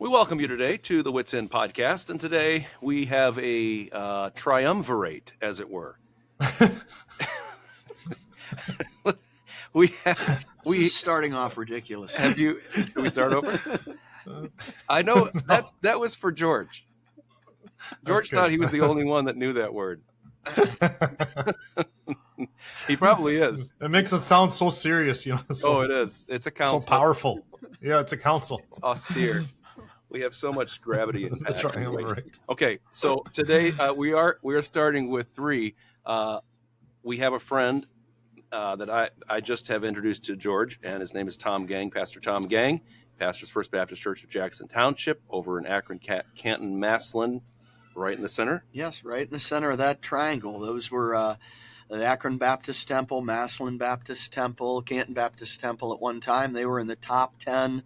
We welcome you today to the Wits End podcast, and today we have a triumvirate, as it were. We starting off ridiculous. Should we start over? I know that was for George. George thought he was the only one that knew that word. He probably is. It makes it sound so serious, So, it is. It's a council. So powerful. Yeah, it's a council. It's austere. We have so much gravity and triumvirate. Okay, so today we are starting with three. We have a friend that I just have introduced to George, and his name is Tom Gang, Pastor Tom Gang, pastors First Baptist Church of Jackson Township over in Akron, Canton, Massillon, right in the center. Yes, right in the center of that triangle. Those were the Akron Baptist Temple, Massillon Baptist Temple, Canton Baptist Temple at one time. They were in the top 10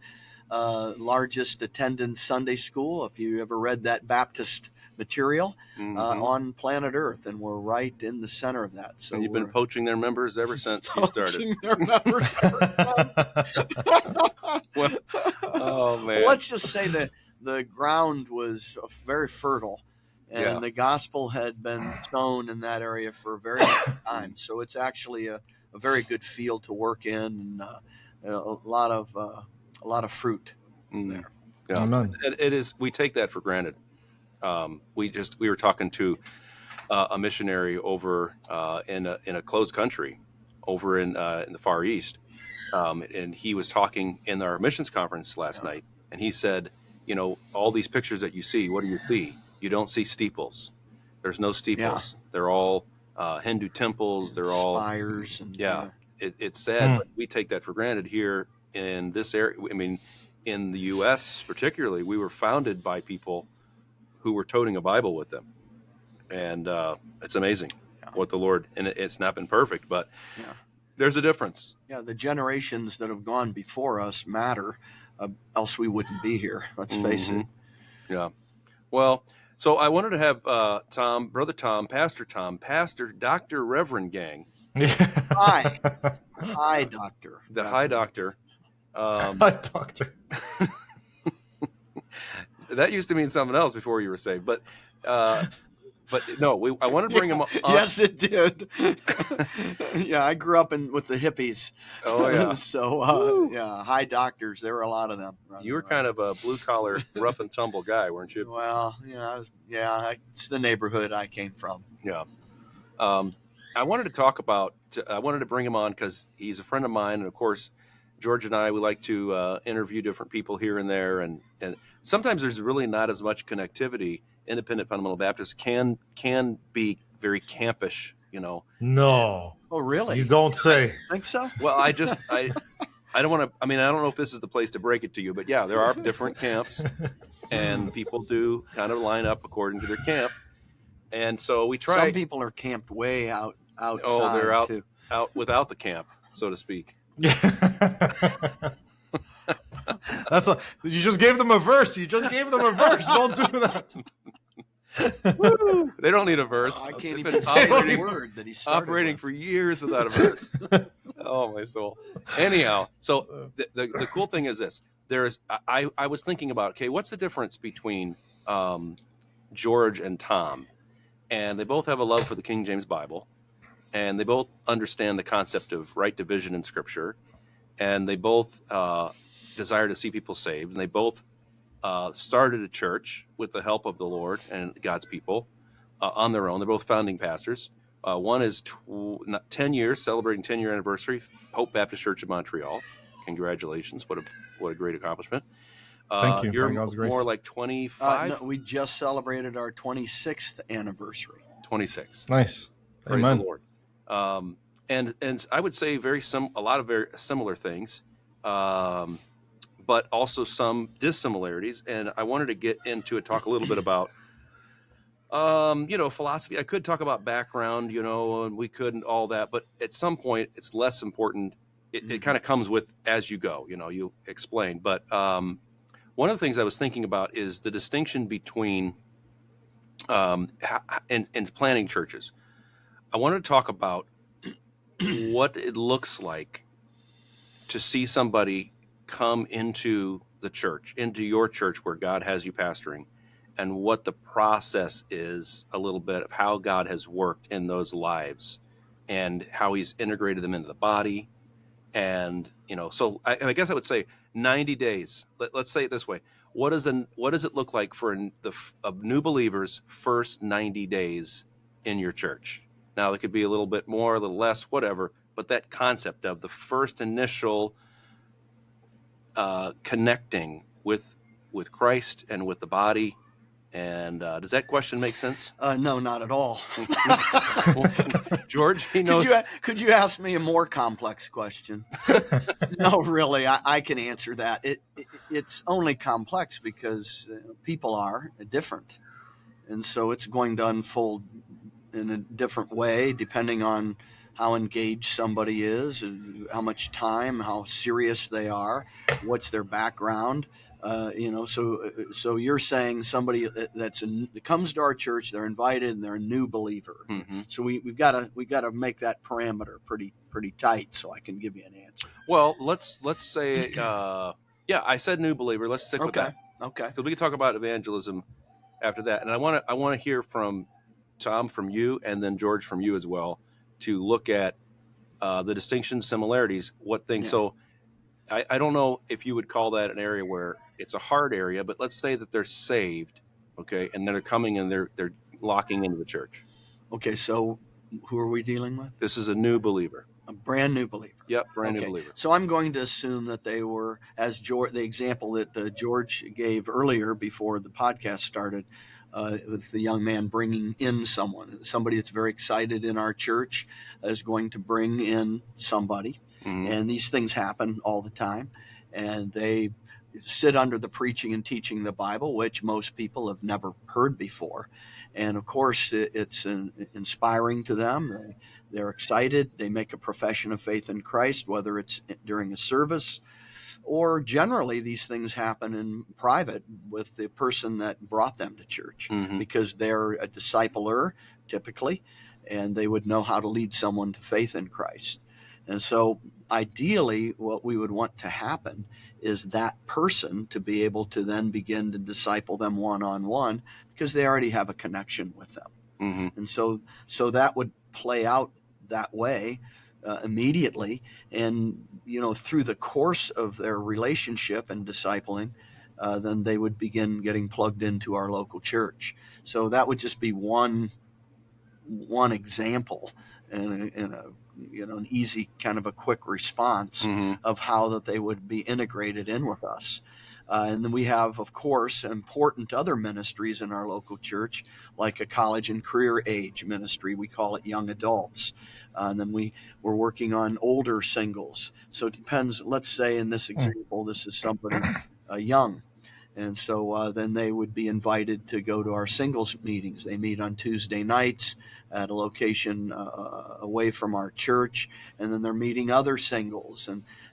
largest attendance Sunday school, if you ever read that Baptist material, on planet Earth, and we're right in the center of that. So and you've been poaching their members ever since you started. Their members Well, oh man! Well, let's just say that the ground was very fertile, and the gospel had been sown in that area for a very long time. So it's actually a very good field to work in, and a lot of fruit there. Yeah, Amen. It is. We take that for granted. We were talking to a missionary over in a closed country over in the Far East, and he was talking in our missions conference last night, and he said, all these pictures that you see, what do you see? You don't see steeples. There's no steeples. Yeah. They're all Hindu temples. They're all spires. And, it's sad, but we take that for granted here in this area. I mean, in the U.S. particularly, we were founded by people who were toting a Bible with them. And it's amazing what the Lord, and it's not been perfect, but there's a difference. Yeah, the generations that have gone before us matter, else we wouldn't be here, let's face it. Yeah. Well, so I wanted to have Brother Tom, Pastor Dr. Reverend Gang. Hi, Doctor. The Hi Doctor. Hi, Doctor. That used to mean something else before you were saved, but no, I want to bring him on. Yes, it did. Yeah, I grew up with the hippies. Oh yeah. So high doctors. There were a lot of them. You were kind of a blue collar, rough and tumble guy, weren't you? Well, it's the neighborhood I came from. Yeah. I wanted to bring him on because he's a friend of mine, and of course, George and I, we like to interview different people here and there, and sometimes there's really not as much connectivity. Independent Fundamental Baptists can be very campish, No. Oh, really? You don't say. Think so? Well, I don't want to. I mean, I don't know if this is the place to break it to you, but yeah, there are different camps, and people do kind of line up according to their camp, and so we try. Some people are camped way outside. Oh, they're out too. out without the camp, so to speak. You just gave them a verse. Don't do that. They don't need a verse. I can't even say the word that he started operating with. for years without a verse. Oh my soul. Anyhow, so the cool thing is this. I was thinking about, okay, what's the difference between George and Tom? And they both have a love for the King James Bible, and they both understand the concept of right division in Scripture, and they both desire to see people saved, and they both started a church with the help of the Lord and God's people on their own. They're both founding pastors. One is 10 years, celebrating 10-year anniversary, Hope Baptist Church of Montreal. Congratulations. What a great accomplishment. Thank you. You're God's grace. more like 25? No, we just celebrated our 26th anniversary. 26. Nice. Praise Amen. the Lord. And I would say a lot of very similar things, but also some dissimilarities. And I wanted to get into it, talk a little bit about, philosophy. I could talk about background, and we could and all that, but at some point it's less important. It kind of comes with as you go, you explain. But one of the things I was thinking about is the distinction between and planning churches. I wanted to talk about what it looks like to see somebody come into the church, into your church where God has you pastoring, and what the process is, a little bit of how God has worked in those lives and how he's integrated them into the body. And, so I guess I would say 90 days. Let's say it this way. What does it look like for a new believer's first 90 days in your church? Now, it could be a little bit more, a little less, whatever, but that concept of the first initial connecting with Christ and with the body. And does that question make sense? No, not at all. George, he knows. Could you ask me a more complex question? No, really, I can answer that. It's only complex because people are different. And so it's going to unfold in a different way depending on how engaged somebody is, and how much time, how serious they are, what's their background. So you're saying somebody that comes to our church, they're invited, and they're a new believer. Mm-hmm. So we've got to make that parameter pretty tight so I can give you an answer. Well, let's say, I said new believer. Let's stick with that. Okay. Because we can talk about evangelism after that, and I want to hear from Tom, from you, and then George, from you as well, to look at the distinctions, similarities, what things. Yeah. So I don't know if you would call that an area where it's a hard area, but let's say that they're saved, okay, and then they're coming and they're locking into the church. Okay, so who are we dealing with? This is a new believer. A brand new believer. Yep, new believer. So I'm going to assume that they were, as the example that George gave earlier before the podcast started, with the young man bringing in somebody that's very excited in our church is going to bring in somebody. Mm-hmm. And these things happen all the time. And they sit under the preaching and teaching the Bible, which most people have never heard before. And of course, it's inspiring to them. They're excited. They make a profession of faith in Christ, whether it's during a service or generally these things happen in private with the person that brought them to church, mm-hmm. because they're a discipler typically, and they would know how to lead someone to faith in Christ. And so ideally what we would want to happen is that person to be able to then begin to disciple them one-on-one, because they already have a connection with them. Mm-hmm. And so that would play out that way immediately. And, through the course of their relationship and discipling, then they would begin getting plugged into our local church. So that would just be one example and an easy kind of a quick response, mm-hmm. of how that they would be integrated in with us. And then we have, of course, important other ministries in our local church, like a college and career age ministry. We call it young adults. And then we're working on older singles. So it depends. Let's say in this example, this is somebody young. And so then they would be invited to go to our singles meetings. They meet on Tuesday nights at a location away from our church. And then they're meeting other singles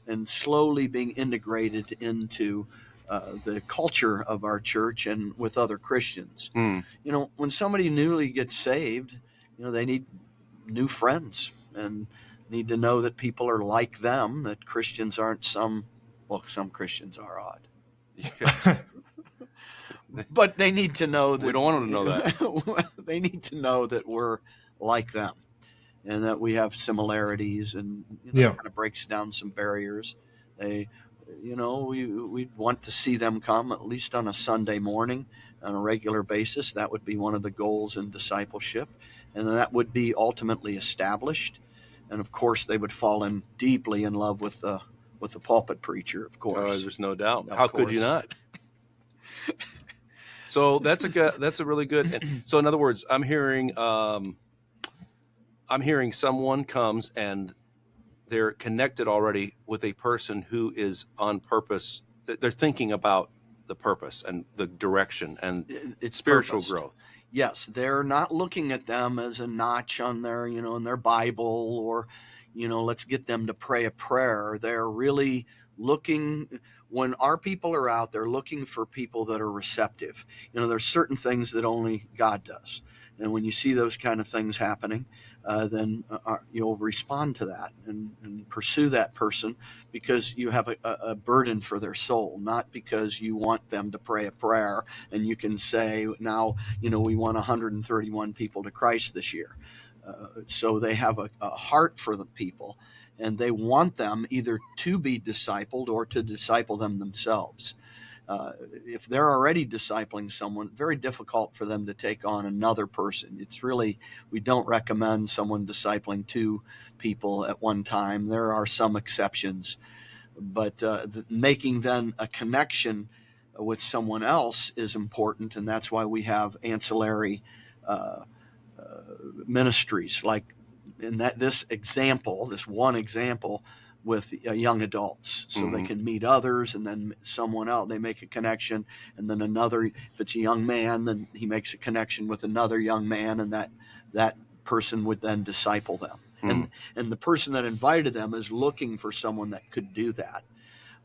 and slowly being integrated into the culture of our church and with other Christians. Mm. When somebody newly gets saved, they need new friends and need to know that people are like them, that Christians aren't some Christians are odd. Yeah. But they need to know that we don't want them to know that. They need to know that we're like them and that we have similarities, and kind of breaks down some barriers. We want to see them come at least on a Sunday morning on a regular basis. That would be one of the goals in discipleship, and that would be ultimately established. And of course, they would fall deeply in love with the pulpit preacher. Of course, there's no doubt. How could you not? So that's a really good. So in other words, I'm hearing someone comes and they're connected already with a person who is on purpose. They're thinking about the purpose and the direction and it's spiritual growth. Yes, they're not looking at them as a notch on their, in their Bible, or, let's get them to pray a prayer. They're really looking when our people are out there looking for people that are receptive, there's certain things that only God does. And when you see those kind of things happening, then you'll respond to that and pursue that person because you have a burden for their soul, not because you want them to pray a prayer and you can say, now, we want 131 people to Christ this year. So they have a heart for the people, and they want them either to be discipled or to disciple them themselves. If they're already discipling someone, very difficult for them to take on another person. We don't recommend someone discipling two people at one time. There are some exceptions, but making then a connection with someone else is important, and that's why we have ancillary ministries, like in this one example with young adults, so they can meet others, and then someone else, they make a connection, and then another, if it's a young man, then he makes a connection with another young man, and that person would then disciple them. And the person that invited them is looking for someone that could do that.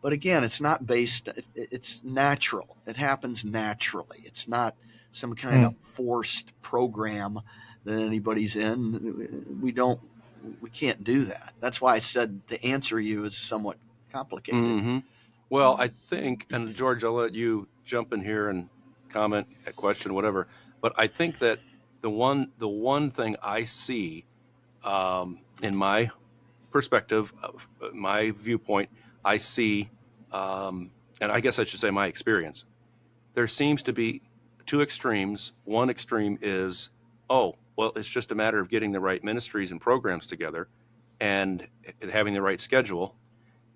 But again, it's not it's natural. It happens naturally. It's not some kind of forced program that anybody's in. We can't do that. That's why I said to answer you is somewhat complicated. Well, I think, and George, I'll let you jump in here and comment, a question, whatever. But I think that the one thing I see in my perspective, my viewpoint, I see, and I guess I should say my experience, there seems to be two extremes. One extreme is, oh, well, it's just a matter of getting the right ministries and programs together and having the right schedule.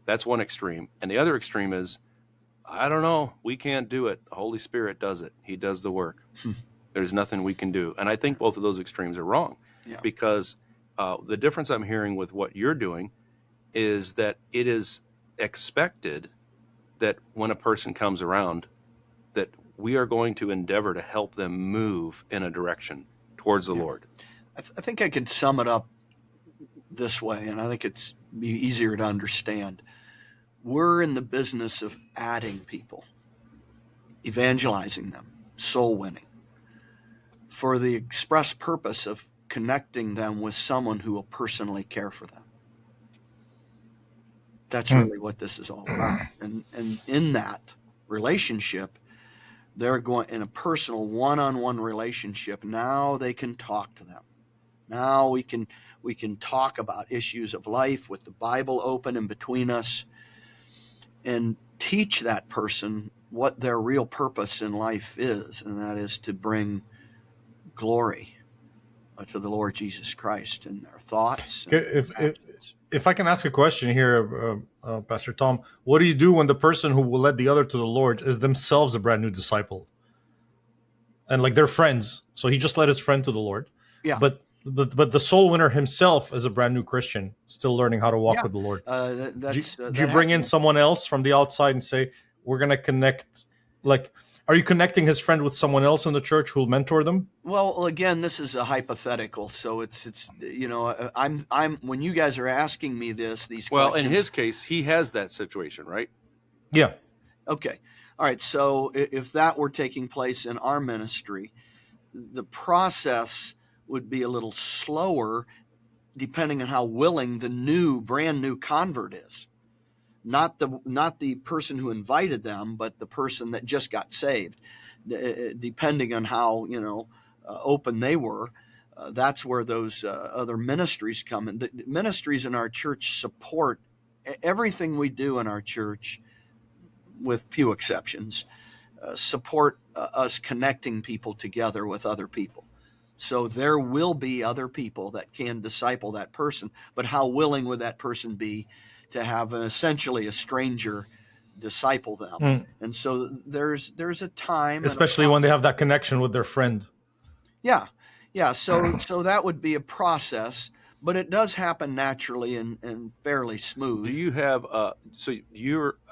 That's one extreme. And the other extreme is, I don't know, we can't do it. The Holy Spirit does it. He does the work. There's nothing we can do. And I think both of those extremes are wrong, because the difference I'm hearing with what you're doing is that it is expected that when a person comes around, that we are going to endeavor to help them move in a direction towards the Lord. I think I could sum it up this way, and I think it's be easier to understand. We're in the business of adding people, evangelizing them, soul winning, for the express purpose of connecting them with someone who will personally care for them. That's really what this is all about. And in that relationship, they're going in a personal one-on-one relationship. Now they can talk to them. Now we can talk about issues of life with the Bible open in between us, and teach that person what their real purpose in life is, and that is to bring glory to the Lord Jesus Christ in their thoughts. If I can ask a question here, Pastor Tom, what do you do when the person who will lead the other to the Lord is themselves a brand new disciple? And like they're friends, so he just led his friend to the Lord. Yeah. But the soul winner himself is a brand new Christian, still learning how to walk with the Lord. Do you bring in someone else from the outside and say, we're going to connect? Like, are you connecting his friend with someone else in the church who'll mentor them? Well, again, this is a hypothetical, so it's I'm when you guys are asking me these questions. Well, in his case, he has that situation, right? Yeah. Okay. All right. So if that were taking place in our ministry, the process would be a little slower, depending on how willing the brand new convert is. Not the person who invited them, but the person that just got saved. Depending on how open they were, that's where those other ministries come in. The ministries in our church support everything we do in our church, with few exceptions. Support us connecting people together with other people. So there will be other people that can disciple that person, but how willing would that person be to have essentially a stranger disciple them? And so there's a time, especially when they have that connection with their friend. Yeah. So that would be a process, but it does happen naturally and fairly smooth. Do you have I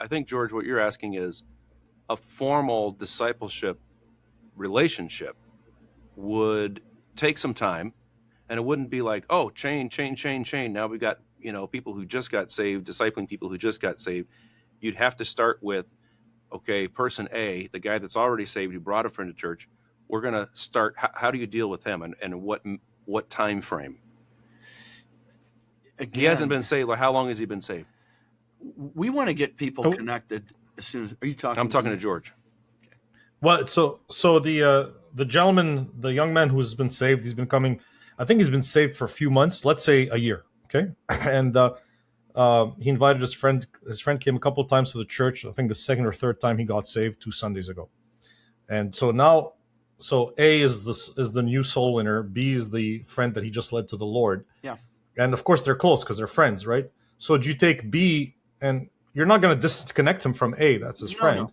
think, George, what you're asking is a formal discipleship relationship would take some time, and it wouldn't be like, oh, chain. Now we got, people who just got saved, discipling people who just got saved. you'd have to start with, okay, person A, the guy that's already saved, who brought a friend to church. We're going to start. How do you deal with him, and what time frame? Again, he hasn't been saved. How long has he been saved? We want to get people connected as soon as. Are you talking? I'm talking to George. Okay. Well, so the gentleman, the young man who's been saved, he's been coming. I think he's been saved for a few months. Let's say a year. Okay, and he invited his friend. His friend came a couple of times to the church. I think the second or third time he got saved 2 Sundays ago. And so now, so A is the new soul winner. B is the friend that he just led to the Lord. Yeah. And of course they're close because they're friends, right? So do you take B, and you're not going to disconnect him from A, that's his friend. No.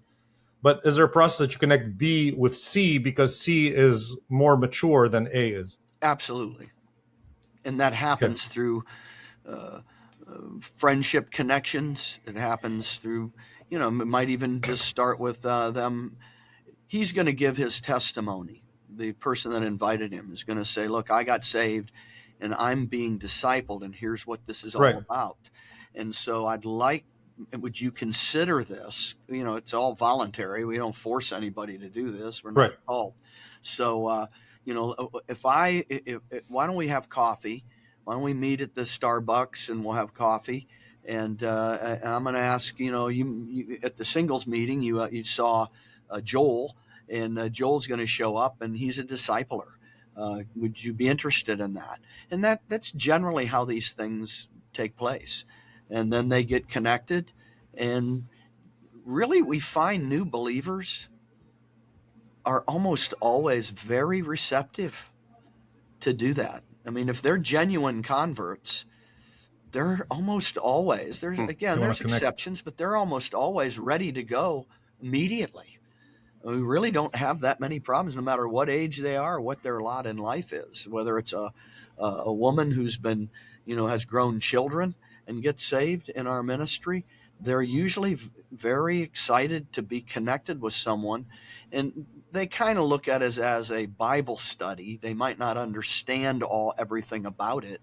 But is there a process that you connect B with C because C is more mature than A is? Absolutely. And that happens through friendship connections. It happens through, it might even just start with them. He's going to give his testimony. The person that invited him is going to say, look, I got saved and I'm being discipled, and here's what this is all about. And so would you consider this? It's all voluntary. We don't force anybody to do this. We're not called. So, why don't we have coffee? Why don't we meet at the Starbucks and we'll have coffee? And I'm going to ask, you at the singles meeting, you saw Joel, and Joel's going to show up, and he's a discipler. Would you be interested in that? And that's generally how these things take place. And then they get connected, and really we find new believers are almost always very receptive to do that. I mean, if they're genuine converts, they're almost always, there's exceptions, but they're almost always ready to go immediately. We really don't have that many problems, no matter what age they are, or what their lot in life is. Whether it's a woman who's been, has grown children and gets saved in our ministry, they're usually very excited to be connected with someone, and they kind of look at it as a Bible study. They might not understand everything about it,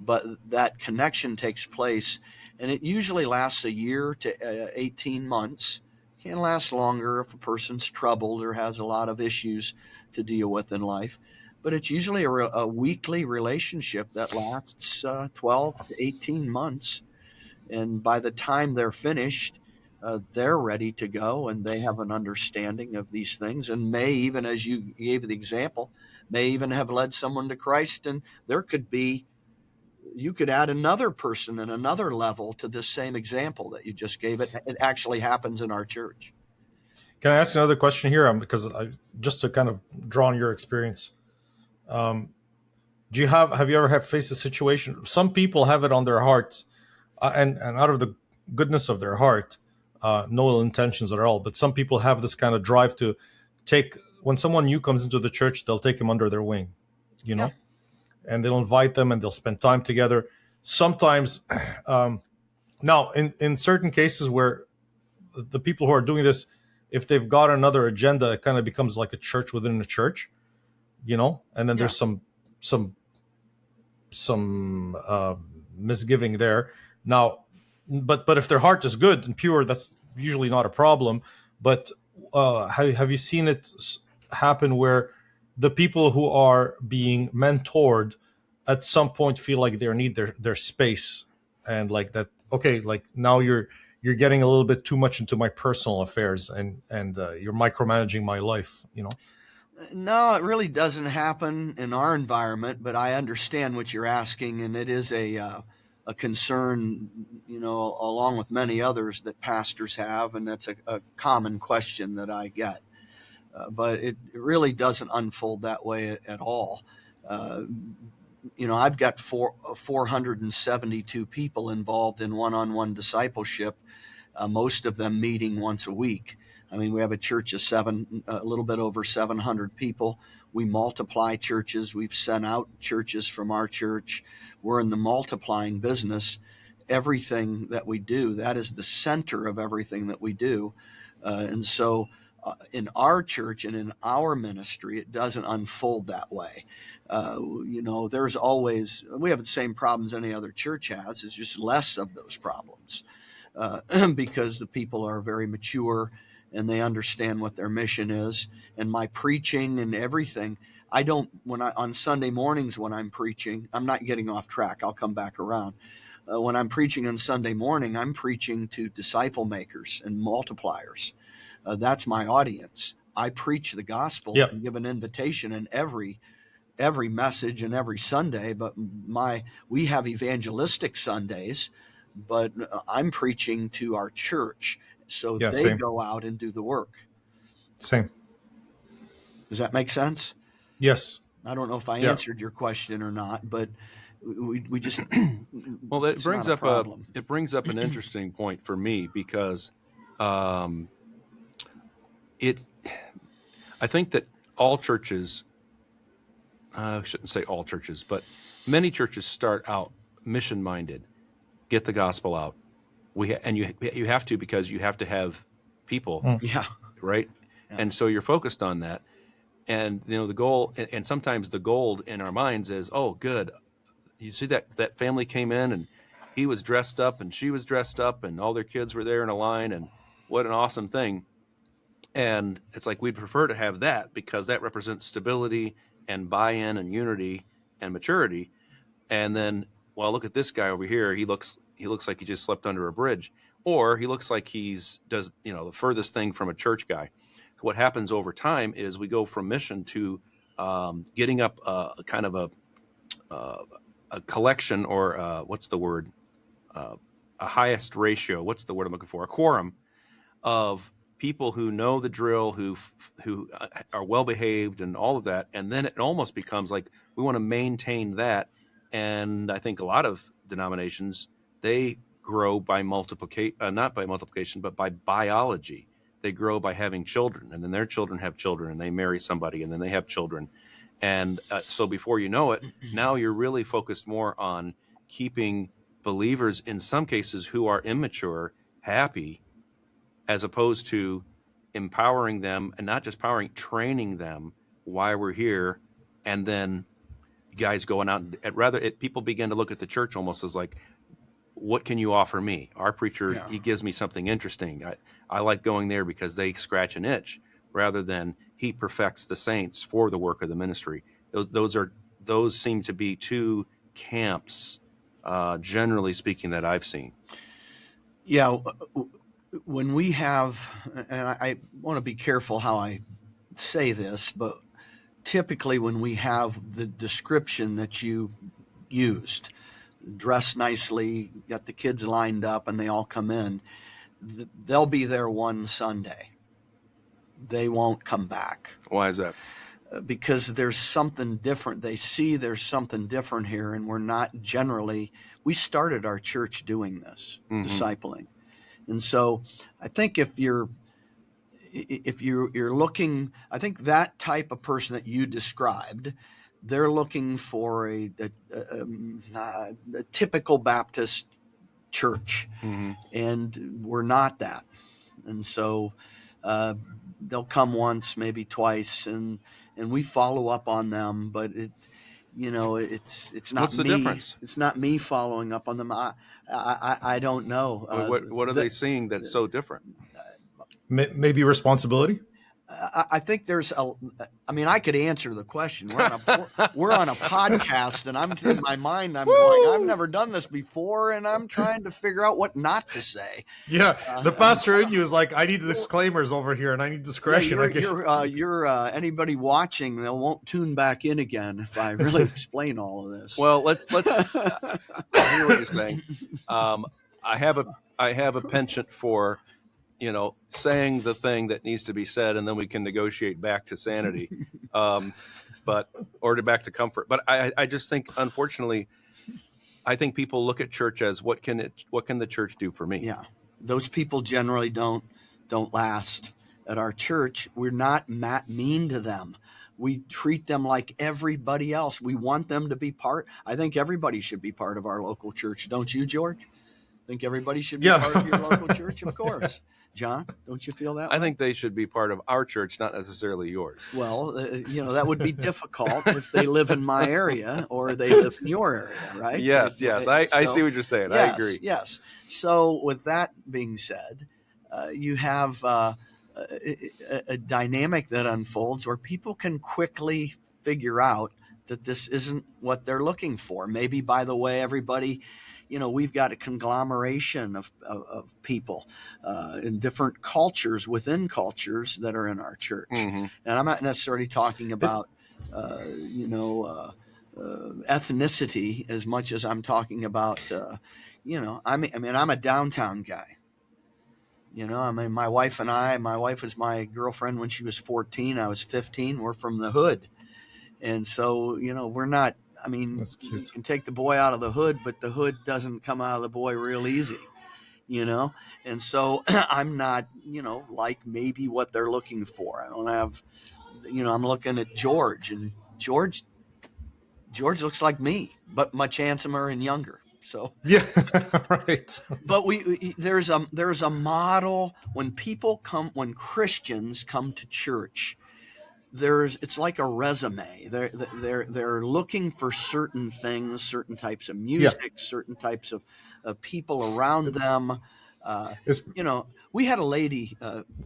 but that connection takes place, and it usually lasts a year to 18 months. Can last longer if a person's troubled or has a lot of issues to deal with in life. But it's usually a weekly relationship that lasts 12 to 18 months. And by the time they're finished, they're ready to go, and they have an understanding of these things, and may even, as you gave the example, may even have led someone to Christ. And you could add another person and another level to this same example that you just gave. It actually happens in our church. Can I ask another question here? Because just to kind of draw on your experience, have you ever faced a situation? Some people have it on their heart, and out of the goodness of their heart, no ill intentions at all. But some people have this kind of drive to take, when someone new comes into the church, they'll take him under their wing, Yeah. And they'll invite them and they'll spend time together. Sometimes, now in certain cases where the people who are doing this, if they've got another agenda, it kind of becomes like a church within a church, and then there's some misgiving there. Now, but if their heart is good and pure, that's usually not a problem. But have you seen it happen where the people who are being mentored at some point feel like they need their space, and like that, okay, like now you're getting a little bit too much into my personal affairs, and you're micromanaging my life, No, it really doesn't happen in our environment, but I understand what you're asking, and it is a concern, along with many others that pastors have, and that's a common question that I get. But it really doesn't unfold that way at all. I've got 472 people involved in one-on-one discipleship, most of them meeting once a week. I mean, we have a church of a little bit over 700 people. We multiply churches. We've sent out churches from our church. We're in the multiplying business. Everything that we do, that is the center of everything that we do. And so in our church and in our ministry, it doesn't unfold that way. There's always, we have the same problems any other church has. It's just less of those problems. because the people are very mature and they understand what their mission is. And my preaching and everything, on Sunday mornings when I'm preaching, I'm not getting off track. I'll come back around. When I'm preaching on Sunday morning, I'm preaching to disciple makers and multipliers. That's my audience. I preach the gospel and give an invitation in every message and every Sunday, but we have evangelistic Sundays, but I'm preaching to our church, so they go out and do the work. Same. Does that make sense? Yes. I don't know if I answered your question or not, but we just well, it brings up an interesting point for me, because I think that all churches, I shouldn't say all churches, but many churches start out mission minded, get the gospel out. You have to, because you have to have people, right? Yeah. And so you're focused on that, and the goal, and sometimes the goal in our minds is, oh, good, you see that family came in and he was dressed up and she was dressed up and all their kids were there in a line, and what an awesome thing. And it's like, we'd prefer to have that, because that represents stability and buy-in and unity and maturity. And then, well, look at this guy over here. He looks like he just slept under a bridge, or he looks like does the furthest thing from a church guy. What happens over time is we go from mission to getting up a kind of a collection, or what's the word? A highest ratio. What's the word I'm looking for? A quorum of people who know the drill, who are well behaved, and all of that. And then it almost becomes like we want to maintain that. And I think a lot of denominations, they grow by not by multiplication, but by biology. They grow by having children, and then their children have children, and they marry somebody, and then they have children. And so before you know it, now you're really focused more on keeping believers, in some cases who are immature, happy, as opposed to empowering them, and not just training them while we're here. And then guys going out, people begin to look at the church almost as like, what can you offer me? Our preacher, he gives me something interesting. I like going there because they scratch an itch, rather than he perfects the saints for the work of the ministry. Those seem to be two camps, generally speaking, that I've seen. Yeah. When we have, and I want to be careful how I say this, but typically when we have the description that you used, dress nicely, got the kids lined up, and they all come in, they'll be there one Sunday. They won't come back. Why is that? Because there's something different. They see there's something different here, and we started our church doing this, discipling. And so I think if you're looking, I think that type of person that you described, they're looking for a typical Baptist church, and we're not that. And so they'll come once, maybe twice, and we follow up on them, but it's not. What's the difference? It's not me following up on them. I don't know. What are they seeing that's so different? Maybe responsibility. I think I could answer the question. We're on a podcast, and I'm in my mind, I'm going, I've never done this before, and I'm trying to figure out what not to say. Yeah, the pastor in you is like, I need disclaimers over here, and I need discretion. You're anybody watching, they won't tune back in again if I really explain all of this. Well, let's I hear what you're saying. I have a penchant for saying the thing that needs to be said, and then we can negotiate back to sanity, or back to comfort. But I just think, unfortunately, I think people look at church as what can the church do for me? Yeah, those people generally don't last at our church. We're not mean to them. We treat them like everybody else. We want them to be part. I think everybody should be part of our local church. Don't you, George? Think everybody should be part of your local church? Of course. John, don't you feel that way? I think they should be part of our church, not necessarily yours. Well, that would be difficult if they live in my area or they live in your area, right? Yes. I see what you're saying. Yes, I agree. Yes. So with that being said, you have a dynamic that unfolds where people can quickly figure out that this isn't what they're looking for. Maybe, by the way, everybody, we've got a conglomeration of people in different cultures within cultures that are in our church. Mm-hmm. And I'm not necessarily talking about, ethnicity as much as I'm talking about, I'm a downtown guy. My wife was my girlfriend when she was 14. I was 15. We're from the hood. And so, we're not, you can take the boy out of the hood, but the hood doesn't come out of the boy real easy, And so I'm not, like maybe what they're looking for. I don't have, I'm looking at George, and George looks like me, but much handsomer and younger. So yeah, right. But there's a model when Christians come to church. It's like a resume. They're looking for certain things, certain types of music, certain types of people around them. We had a lady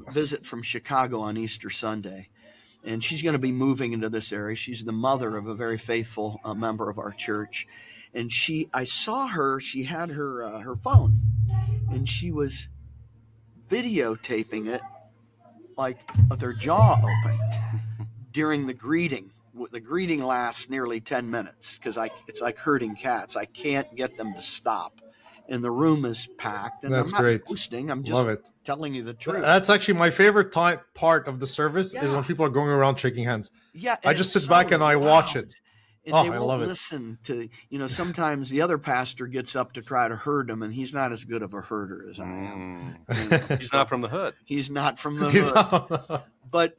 visit from Chicago on Easter Sunday, and she's going to be moving into this area. She's the mother of a very faithful member of our church, and I saw her. She had her phone, and she was videotaping it, like with her jaw open. During the greeting. The greeting lasts nearly 10 minutes because it's like herding cats. I can't get them to stop. And the room is packed. And That's I'm not great. boasting. I'm just telling you the truth. That's actually my favorite part of the service is when people are going around shaking hands. Yeah. I just sit back and I watch it. And they won't listen to, sometimes the other pastor gets up to try to herd them, and he's not as good of a herder as I am. He's not from the hood. He's not from the hood. But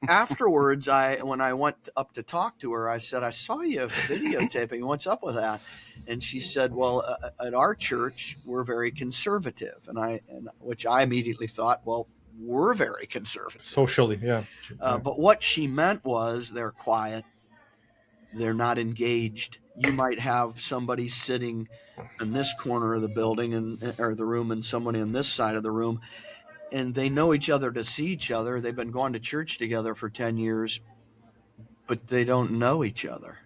afterwards, when I went up to talk to her, I said, I saw you videotaping. What's up with that? And she said, well, at our church, we're very conservative. Which I immediately thought, well, we're very conservative. Socially, yeah. But what she meant was they're quiet. They're not engaged. You might have somebody sitting in this corner of the building or the room and somebody on this side of the room, and they know each other to see each other. They've been going to church together for 10 years, but they don't know each other.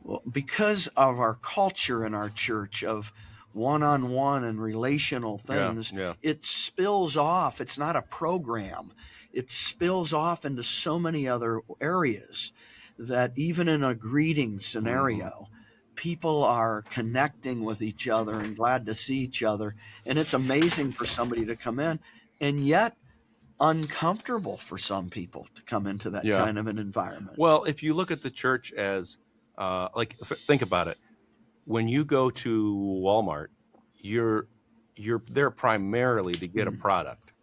Well, because of our culture in our church of one-on-one and relational things, it spills off. It's not a program. It spills off into so many other areas that even in a greeting scenario, people are connecting with each other and glad to see each other. And it's amazing for somebody to come in, and yet uncomfortable for some people to come into that kind of an environment. Well, if you look at the church as, think about it. When you go to Walmart, you're there primarily to get a product.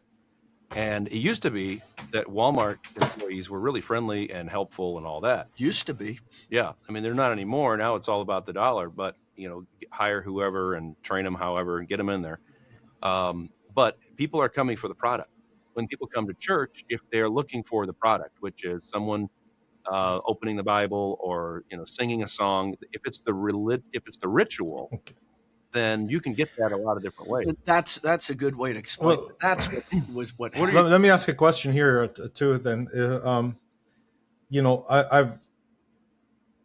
And it used to be that Walmart employees were really friendly and helpful and all that. Used to be. Yeah. They're not anymore. Now it's all about the dollar, but, hire whoever and train them however and get them in there. But people are coming for the product. When people come to church, if they're looking for the product, which is someone opening the Bible or, singing a song, if it's the ritual, then you can get that a lot of different ways. That's a good way to explain it. That's what Let me ask a question here too. Then, I've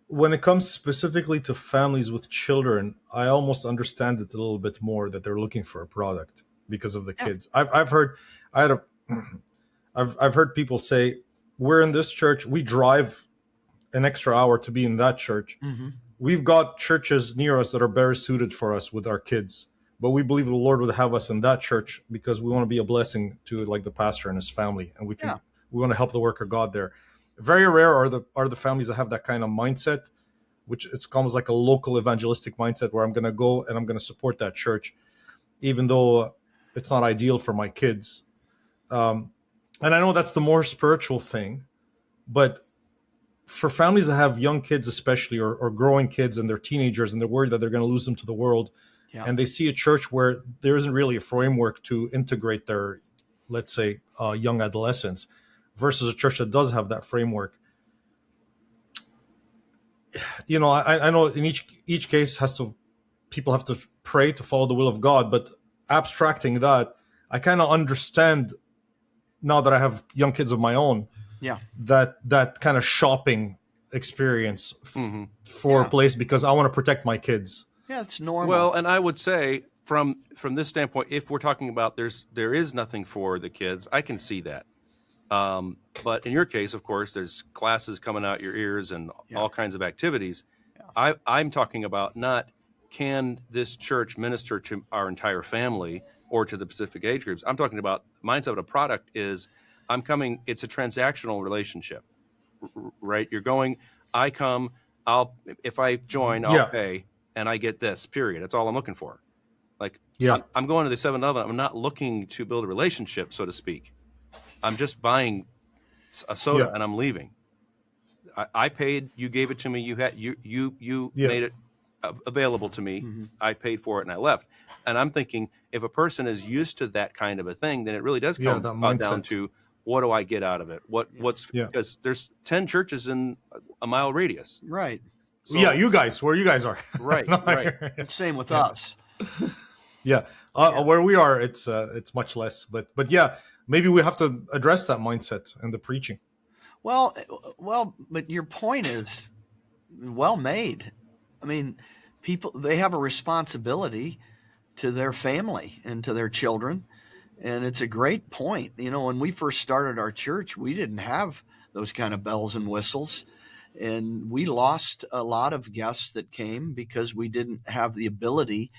when it comes specifically to families with children, I almost understand it a little bit more that they're looking for a product because of the kids. I've heard people say, we're in this church, we drive an extra hour to be in that church. Mm-hmm. We've got churches near us that are better suited for us with our kids, but we believe the Lord would have us in that church because we want to be a blessing to the pastor and his family, and we think we want to help the work of God there. Very rare are the families that have that kind of mindset, which it's almost like a local evangelistic mindset where I'm going to go and I'm going to support that church, even though it's not ideal for my kids. And I know that's the more spiritual thing, but for families that have young kids especially, or growing kids and they're teenagers and they're worried that they're going to lose them to the world, and they see a church where there isn't really a framework to integrate their let's say, young adolescents, versus a church that does have that framework. You know, I know in each case people have to pray to follow the will of God, but abstracting that, I kind of understand now that I have young kids of my own. Yeah. That kind of shopping experience for a place because I want to protect my kids. Yeah, it's normal. Well, and I would say from this standpoint, if we're talking about there is nothing for the kids, I can see that. But in your case, of course, there's classes coming out your ears and all kinds of activities. Yeah. I'm talking about not can this church minister to our entire family or to the specific age groups. I'm talking about mindset of a product is it's a transactional relationship, right? You're going, I come, if I join, I'll pay, and I get this, period. That's all I'm looking for. Like, I'm going to the 7-Eleven. I'm not looking to build a relationship, so to speak. I'm just buying a soda and I'm leaving. I paid, you gave it to me, you made it available to me. Mm-hmm. I paid for it and I left. And I'm thinking, if a person is used to that kind of a thing, then it really does come down to, what do I get out of it? Because there's 10 churches in a mile radius. Right. So, you guys, where you guys are. Right. It's same with us. Where we are, it's much less. But maybe we have to address that mindset in the preaching. Well, but your point is well made. I mean, people, they have a responsibility to their family and to their children. And it's a great point. You know, when we first started our church, we didn't have those kind of bells and whistles. And we lost a lot of guests that came because we didn't have the ability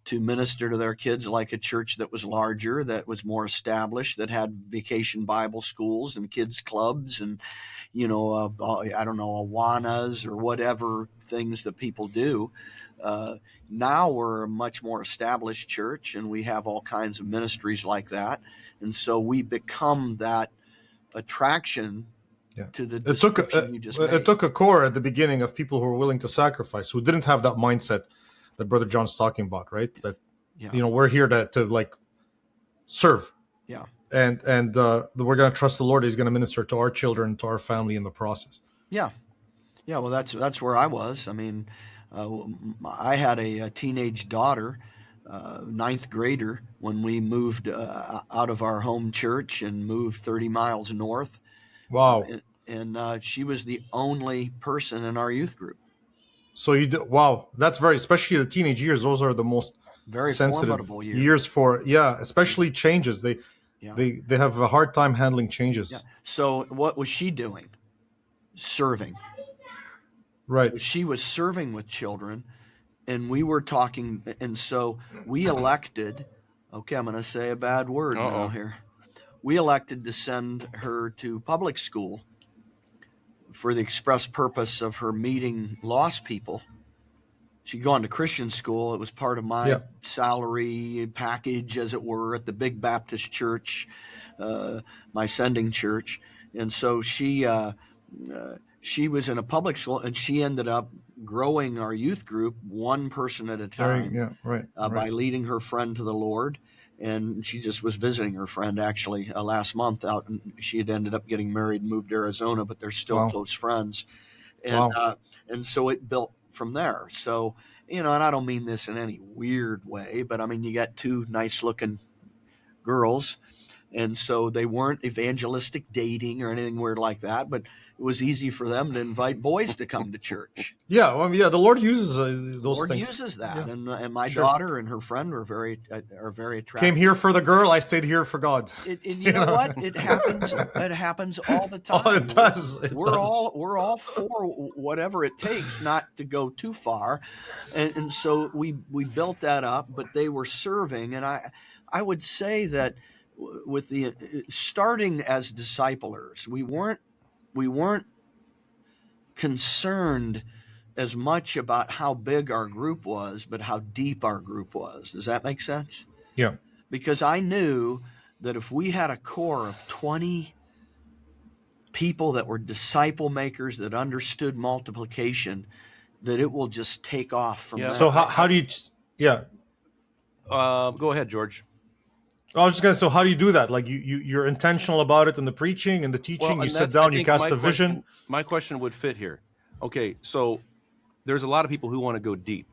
to minister to their kids like a church that was larger, that was more established, that had vacation Bible schools and kids clubs and, you know, Awanas or whatever things that people do. Now we're a much more established church and we have all kinds of ministries like that. And so we become that attraction to the description you just made. It took a core at the beginning of people who were willing to sacrifice, who didn't have that mindset that Brother John's talking about, right? That, you know, we're here to like serve. Yeah. And we're going to trust the Lord. He's going to minister to our children, to our family in the process. Yeah. Yeah. Well, that's where I was. I mean, I had a teenage daughter, 9th grader, when we moved out of our home church and moved 30 miles north. Wow. And she was the only person in our youth group. So wow, that's especially the teenage years. Those are the most very sensitive years for, especially changes. They have a hard time handling changes. Yeah. So what was she doing? Serving. Right. So she was serving with children, and we were talking, and so we elected, okay, I'm going to say a bad word now here. We elected to send her to public school for the express purpose of her meeting lost people. She'd gone to Christian school. It was part of my salary package, as it were, at the big Baptist church, my sending church. And so she was in a public school, and she ended up growing our youth group one person at a time by leading her friend to the Lord. And she just was visiting her friend actually last month out, and she had ended up getting married and moved to Arizona, but they're still close friends. And and so it built from there. So, you know, and I don't mean this in any weird way, but I mean, you got 2 nice looking girls, and so they weren't evangelistic dating or anything weird like that, but it was easy for them to invite boys to come to church. The Lord uses those things. The Lord uses that, and my daughter and her friend are very attractive. Came here for the girl, I stayed here for God. You know what? It happens. It happens all the time. Oh, it does. We're all for whatever it takes, not to go too far, and so we built that up. But they were serving, and I would say that with the starting as disciplers, we weren't concerned as much about how big our group was, but how deep our group was. Does that make sense? Yeah. Because I knew that if we had a core of 20 people that were disciple makers that understood multiplication, that it will just take off from there. So how do you... Go ahead, George. I was just gonna. So how do you do that? Like you're intentional about it in the preaching and the teaching. You sit down, you cast a vision. My question would fit here. Okay, so there's a lot of people who want to go deep,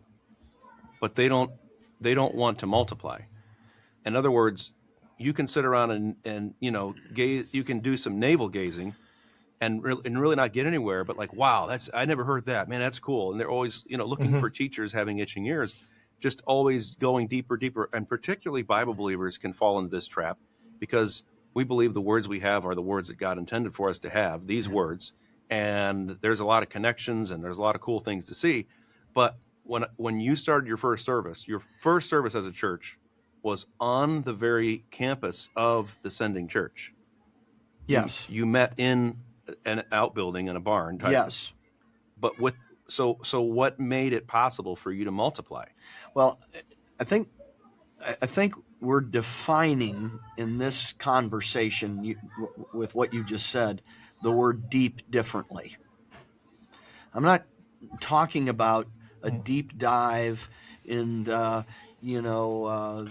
but they don't want to multiply. In other words, you can sit around and gaze. You can do some navel gazing, and really not get anywhere. But like, wow, I never heard that. Man, that's cool. And they're always looking for teachers having itching ears, just always going deeper. And particularly Bible believers can fall into this trap because we believe the words we have are the words that God intended for us to have. These words, and there's a lot of connections and there's a lot of cool things to see. But when you started your first service as a church was on the very campus of the sending church. Yes. You met in an outbuilding in a barn type. Yes. But so what made it possible for you to multiply? Well, I think we're defining in this conversation with what you just said, the word deep differently. I'm not talking about a deep dive in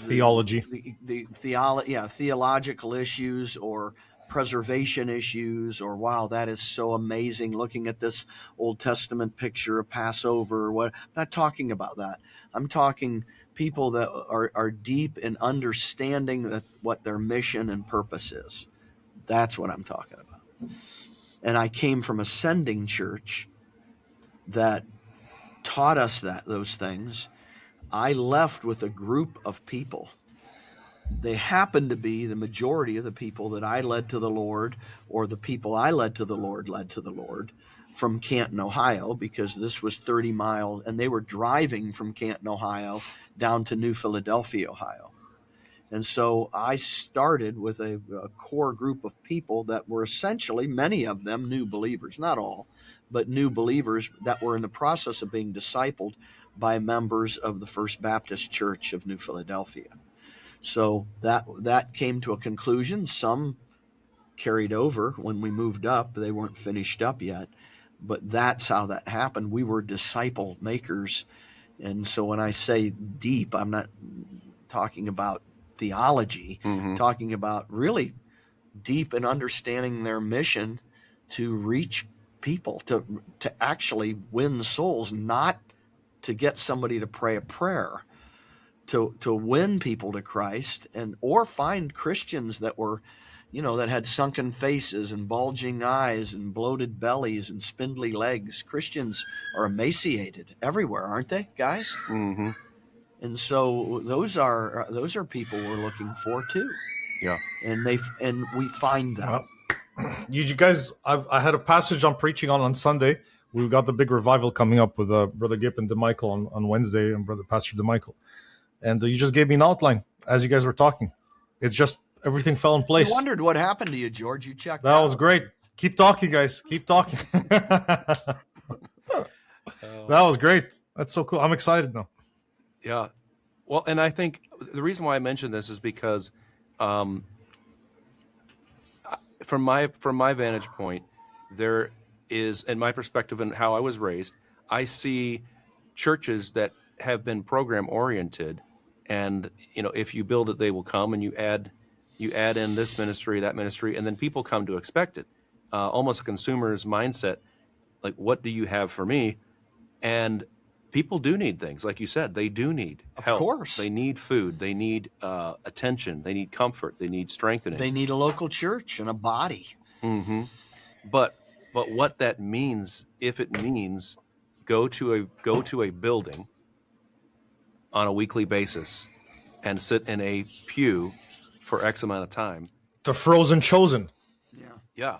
theology, theological issues or preservation issues, or wow, that is so amazing looking at this Old Testament picture of Passover or what. I'm not talking about that. I'm talking people that are deep in understanding what their mission and purpose is. That's what I'm talking about. And I came from a sending church that taught us those things. I left with a group of people. They happened to be the majority of the people that I led to the Lord, or the people I led to the Lord from Canton, Ohio, because this was 30 miles, and they were driving from Canton, Ohio, down to New Philadelphia, Ohio. And so I started with a core group of people that were essentially, many of them, new believers, not all, but new believers that were in the process of being discipled by members of the First Baptist Church of New Philadelphia. So that came to a conclusion. Some carried over when we moved up. They weren't finished up yet, but that's how that happened. We were disciple makers. And so when I say deep, I'm not talking about theology, talking about really deep in understanding their mission to reach people, to actually win souls, not to get somebody to pray a prayer, to win people to Christ, or find Christians that were, that had sunken faces and bulging eyes and bloated bellies and spindly legs. Christians are emaciated everywhere, aren't they, guys? Mm-hmm. And so those are people we're looking for too. Yeah. And we find them. Well, you guys, I had a passage I'm preaching on Sunday. We've got the big revival coming up with Brother Gipp and DeMichael on Wednesday, and Pastor DeMichael. And you just gave me an outline as you guys were talking. It's just everything fell in place. I wondered what happened to you, George. You checked that out. Was great. Keep talking, guys. Keep talking. That was great. That's so cool. I'm excited now. Yeah. Well, and I think the reason why I mentioned this is because from my vantage point, there is, in my perspective and how I was raised, I see churches that have been program oriented, and if you build it, they will come, and you add in this ministry, that ministry, and then people come to expect it. Almost a consumer's mindset, like, what do you have for me? And people do need things, like you said. They do need help. Of course, they need food. They need attention. They need comfort. They need strengthening. They need a local church and a body. Mm-hmm. But what that means, if it means go to a building on a weekly basis and sit in a pew for X amount of time, the frozen chosen. Yeah.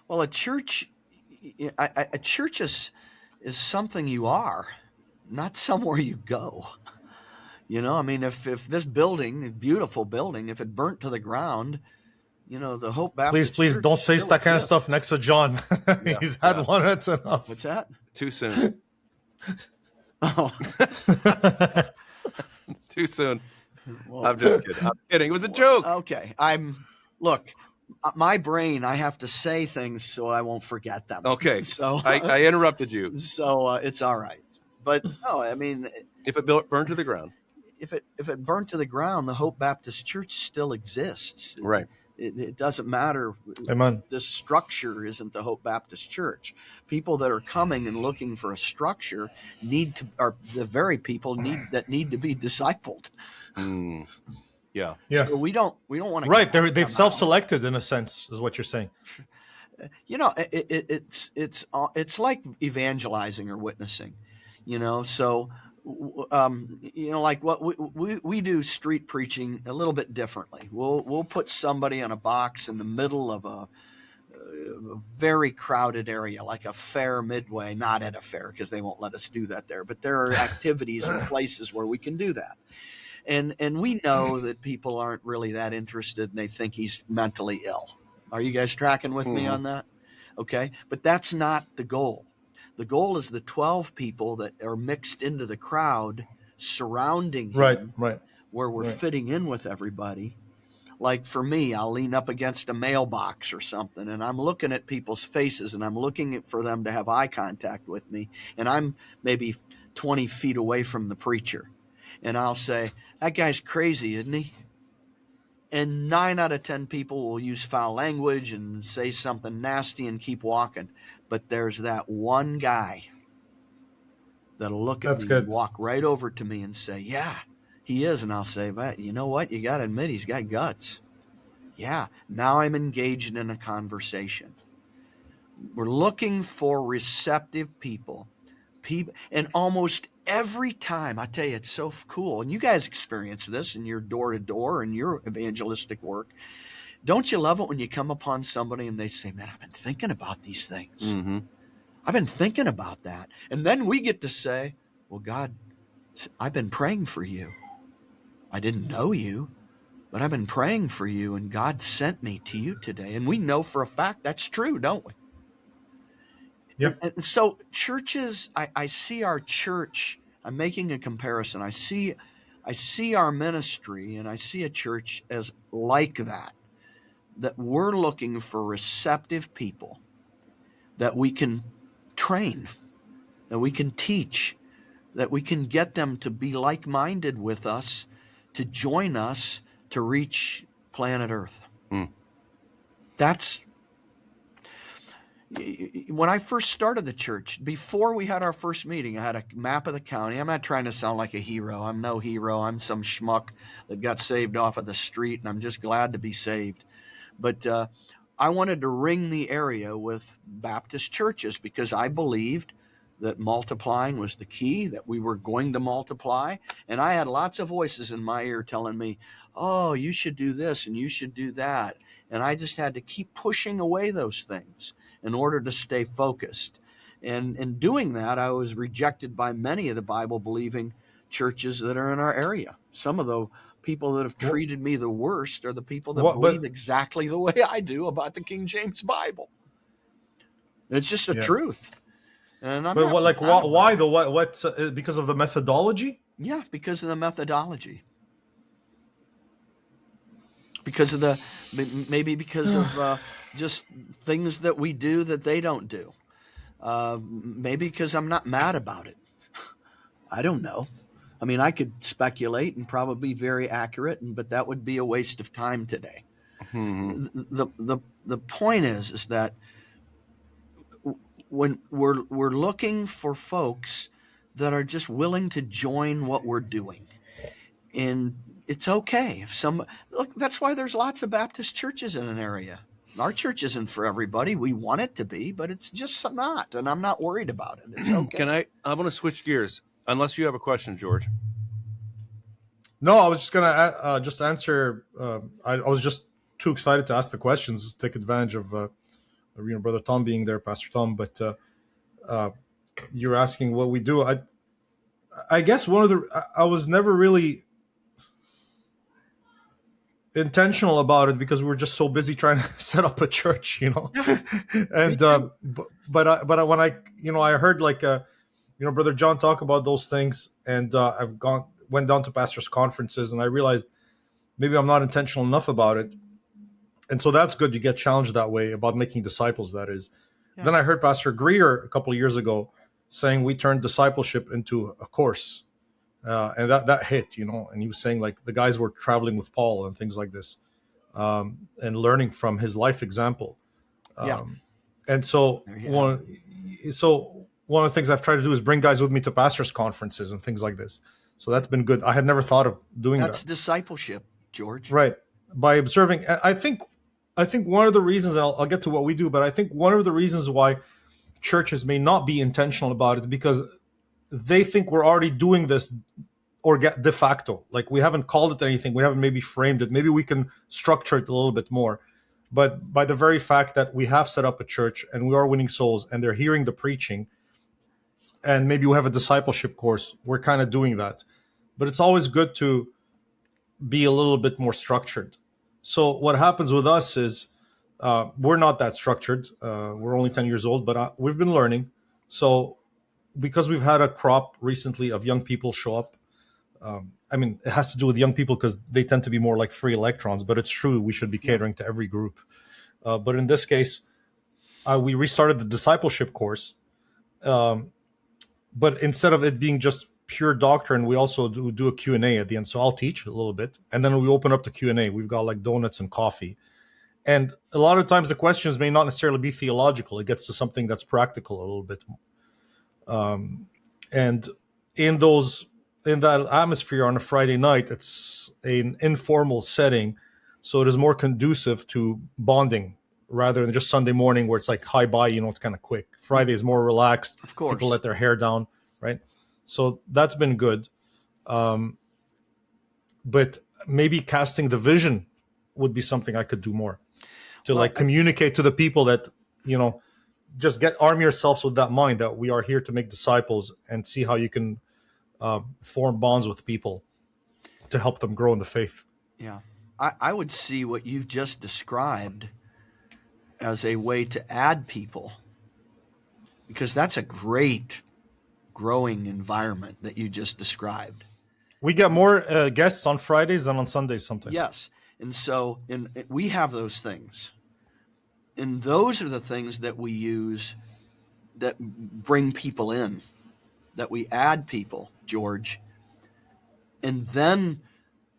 Well, a church is something you are, not somewhere you go. I mean, if this building, beautiful building, if it burnt to the ground, the Hope Baptist Please Church don't say that kind of stuff next to John. Yeah, He's had one. That's enough. What's that? Too soon. Oh. Too soon. Well, I'm just kidding. I'm kidding. It was a joke. Okay. Look, my brain, I have to say things so I won't forget them. Okay. So I interrupted you. So it's all right. But no, I mean, if it burned to the ground. if it burnt to the ground, the Hope Baptist Church still exists. Right. It doesn't matter. Amen. The structure isn't the Hope Baptist Church. People that are coming and looking for a structure are the very people that need to be discipled. Yeah. Yes. So we don't want to. Right. They've self-selected in a sense, is what you're saying. It's like evangelizing or witnessing, so like what we do street preaching a little bit differently. We'll put somebody on a box in the middle of a very crowded area, like a fair midway, not at a fair because they won't let us do that there, but there are activities and places where we can do that. And we know that people aren't really that interested and they think he's mentally ill. Are you guys tracking with me on that? Okay. But that's not the goal. The goal is the 12 people that are mixed into the crowd surrounding him, right, where we're fitting in with everybody. Like for me, I'll lean up against a mailbox or something, and I'm looking at people's faces, and I'm looking for them to have eye contact with me, and I'm maybe 20 feet away from the preacher. And I'll say, that guy's crazy, isn't he? And 9 out of 10 people will use foul language and say something nasty and keep walking. But there's that one guy that'll look at me and walk right over to me and say, yeah, he is. And I'll say, but you know what? You got to admit, he's got guts. Yeah. Now I'm engaged in a conversation. We're looking for receptive people. And almost every time, I tell you, it's so cool. And you guys experience this in your door-to-door and your evangelistic work. Don't you love it when you come upon somebody and they say, man, I've been thinking about these things. Mm-hmm. I've been thinking about that. And then we get to say, well, God, I've been praying for you. I didn't know you, but I've been praying for you, and God sent me to you today. And we know for a fact that's true, don't we? Yep. And so churches, I see our church, I'm making a comparison. I see our ministry, and I see a church as like that we're looking for receptive people that we can train, that we can teach, that we can get them to be like-minded with us, to join us to reach planet Earth. That's when I first started the church. Before we had our first meeting, I had a map of the county. I'm not trying to sound like a hero. I'm no hero. I'm some schmuck that got saved off of the street, and I'm just glad to be saved. But I wanted to ring the area with Baptist churches because I believed that multiplying was the key, that we were going to multiply. And I had lots of voices in my ear telling me, oh, you should do this and you should do that. And I just had to keep pushing away those things in order to stay focused. And in doing that, I was rejected by many of the Bible-believing churches that are in our area. Some of the people that have treated me the worst are the people that believe exactly the way I do about the King James Bible. It's just the truth. And I'm why though? What's because of the methodology? Yeah, because of the methodology. Because of maybe because of just things that we do that they don't do. Maybe because I'm not mad about it. I don't know. I mean, I could speculate and probably be very accurate, but that would be a waste of time today. Mm-hmm. The point is that when we're looking for folks that are just willing to join what we're doing, and it's okay if look. That's why there's lots of Baptist churches in an area. Our church isn't for everybody. We want it to be, but it's just not, and I'm not worried about it. It's okay. I'm going to switch gears, unless you have a question, George. No, I was just going to just answer. I was just too excited to ask the questions, take advantage of Brother Tom being there, Pastor Tom. But you're asking what we do. I guess I was never really intentional about it because we were just so busy trying to set up a church, and but when I heard Brother John talk about those things, and went down to pastors' conferences, and I realized maybe I'm not intentional enough about it, and so that's good. You get challenged that way about making disciples. That is. Yeah. Then I heard Pastor Greer a couple of years ago saying we turned discipleship into a course. and that hit, and he was saying like the guys were traveling with Paul and things like this, and learning from his life example. And so one of the things I've tried to do is bring guys with me to pastors' conferences and things like this. So that's been good. I had never thought of doing that. That's discipleship, George. Right. By observing, I think one of the reasons, I'll get to what we do, but I think one of the reasons why churches may not be intentional about it because they think we're already doing this or get de facto. Like we haven't called it anything. We haven't maybe framed it. Maybe we can structure it a little bit more. But by the very fact that we have set up a church and we are winning souls and they're hearing the preaching, and maybe we have a discipleship course, we're kind of doing that. But it's always good to be a little bit more structured. So what happens with us is we're not that structured. We're only 10 years old, but we've been learning. So because we've had a crop recently of young people show up, it has to do with young people because they tend to be more like free electrons, but it's true we should be catering to every group. But in this case, we restarted the discipleship course. But instead of it being just pure doctrine, we also do a Q&A at the end. So I'll teach a little bit, and then we open up the Q&A. We've got like donuts and coffee. And a lot of times the questions may not necessarily be theological. It gets to something that's practical a little bit. And in that atmosphere on a Friday night, it's an informal setting. So it is more conducive to bonding rather than just Sunday morning where it's like hi bye, it's kind of quick. Friday is more relaxed. Of course. People let their hair down, right? So that's been good. But maybe casting the vision would be something I could do more to communicate to the people that, just arm yourselves with that mind that we are here to make disciples and see how you can form bonds with people to help them grow in the faith. Yeah. I would see what you've just described as a way to add people, because that's a great growing environment that you just described. We get more guests on Fridays than on Sundays sometimes. Yes. And so we have those things. And those are the things that we use that bring people in, that we add people, George. And then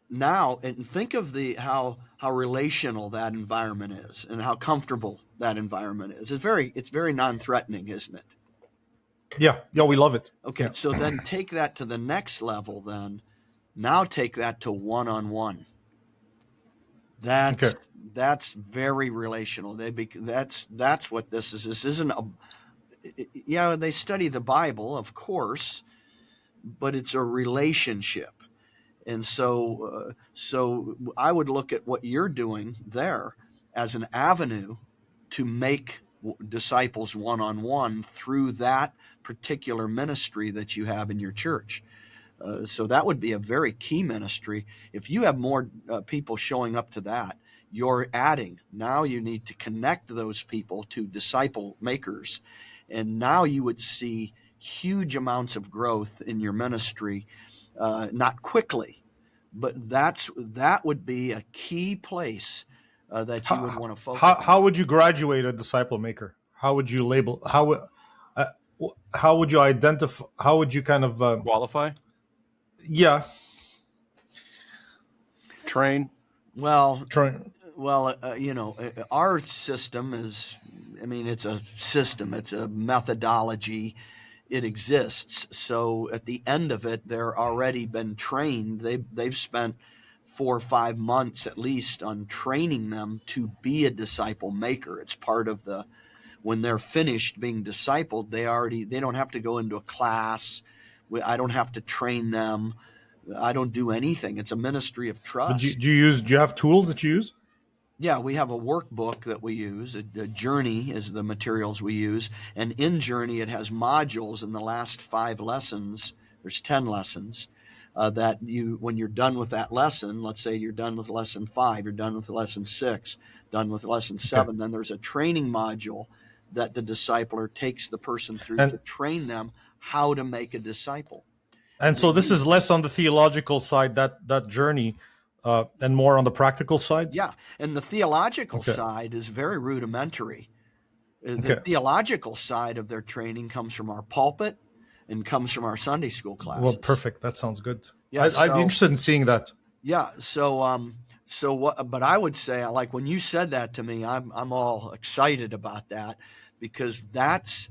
now, and think of how relational that environment is and how comfortable that environment is. It's very non-threatening, isn't it? Yeah, we love it. Okay, yeah. So then take that to the next level then. Now take that to one-on-one. That's very relational. That's what this is. This isn't they study the Bible, of course, but it's a relationship. And so I would look at what you're doing there as an avenue to make disciples one-on-one through that particular ministry that you have in your church. So that would be a very key ministry. If you have more people showing up to that, you're adding. Now you need to connect those people to disciple makers. And now you would see huge amounts of growth in your ministry, not quickly, but that would be a key place that you would want to focus on. How would you graduate a disciple maker? How would you label? How would you identify? How would you kind of qualify? Yeah. Train. Well, our system is, it's a system, it's a methodology, it exists. So at the end of it, they're already been trained. They've spent 4 or 5 months at least on training them to be a disciple maker. It's part of when they're finished being discipled, they don't have to go into a class. I don't have to train them. I don't do anything. It's a ministry of trust. Do you have tools that you use? Yeah, we have a workbook that we use. A Journey is the materials we use. And in Journey, it has modules in the last 5 lessons. There's 10 lessons that when you're done with that lesson, let's say you're done with lesson 5, you're done with lesson 6, done with lesson 7, then there's a training module that the discipler takes the person through to train them how to make a disciple. And so this is less on the theological side, that journey, and more on the practical side? Yeah, and the theological side is very rudimentary. The theological side of their training comes from our pulpit, and comes from our Sunday school classes. Well, perfect. That sounds good. Yeah, I'd be interested in seeing that. Yeah. So what? But I would say, like when you said that to me, I'm all excited about that, because that's,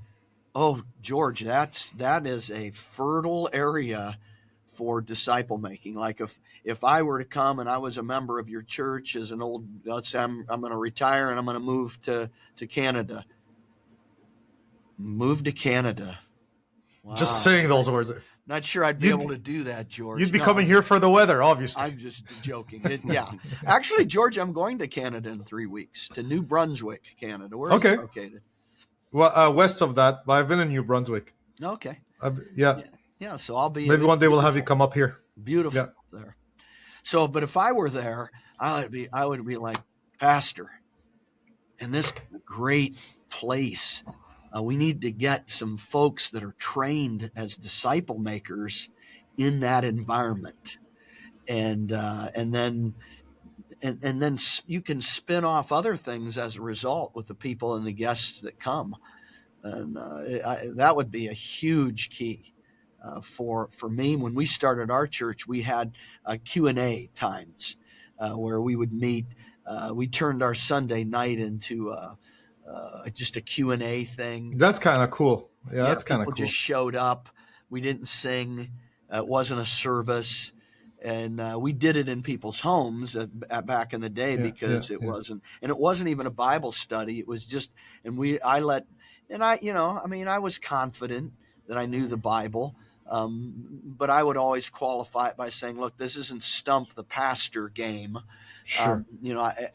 oh, George, that is a fertile area for disciple making. Like if I were to come and I was a member of your church as an old, let's say I'm going to retire and I'm going to move to Canada. Move to Canada. Wow. Just saying those words. Not sure I'd be able to do that, George. You'd be coming here for the weather, obviously. I'm just joking. Yeah. Actually, George, I'm going to Canada in 3 weeks, to New Brunswick, Canada. Where are you located? Well, west of that, but I've been in New Brunswick. Okay. Yeah, so I'll be... Maybe one day we'll have you come up here. Beautiful there. So, but if I were there, I would be like, Pastor, in this great place, we need to get some folks that are trained as disciple makers in that environment, and then you can spin off other things as a result with the people and the guests that come, and that would be a huge key for me. When we started our church, we had Q&A times where we would meet. We turned our Sunday night into just a Q&A thing. That's kind of cool. Yeah, that's kind of cool. People just showed up. We didn't sing. It wasn't a service. And we did it in people's homes back in the day, because it wasn't, and it wasn't even a Bible study. It was just, I was confident that I knew the Bible. But I would always qualify it by saying, look, this isn't stump the pastor game. Sure.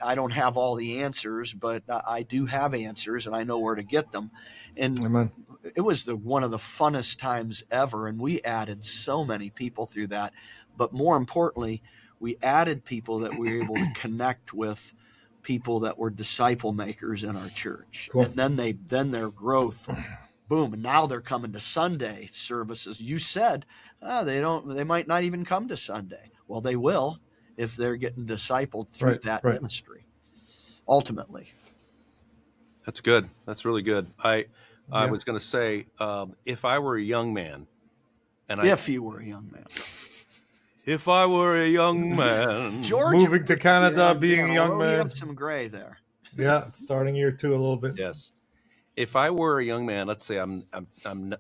I don't have all the answers, but I do have answers, and I know where to get them. And Amen. It was one of the funnest times ever, and we added so many people through that. But more importantly, we added people that we were able to connect with, people that were disciple makers in our church. Cool. And then their growth, boom, and now they're coming to Sunday services. You said they might not even come to Sunday. Well, they will, if they're getting discipled through that ministry, ultimately. That's good. That's really good. I was going to say, if I were a young man, if you were a young man, if I were a young man, George, moving to Canada, being a young man, you have some gray there. Yeah, starting year 2 a little bit. Yes. If I were a young man, let's say I'm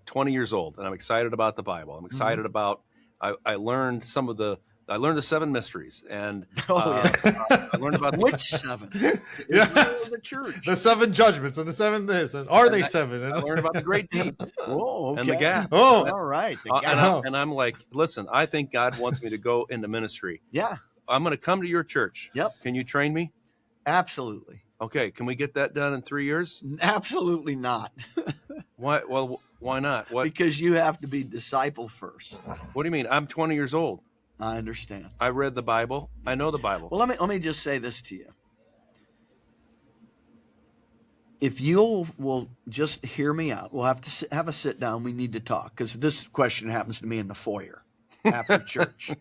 20 years old and I'm excited about the Bible. I'm excited about. I learned the 7 mysteries, and I learned about which 7? The church, the 7 judgments, and the 7 this, and are they 7? I learned about the great deep, and the gap. Oh, all right. And I'm like, listen, I think God wants me to go into ministry. Yeah, I'm going to come to your church. Yep. Can you train me? Absolutely. Okay. Can we get that done in 3 years? Absolutely not. Why? Well, why not? What? Because you have to be disciple first. What do you mean? I'm 20 years old. I understand. I read the Bible. I know the Bible. Well, let me just say this to you. If you will just hear me out, we'll have to have a sit down. We need to talk, because this question happens to me in the foyer after church.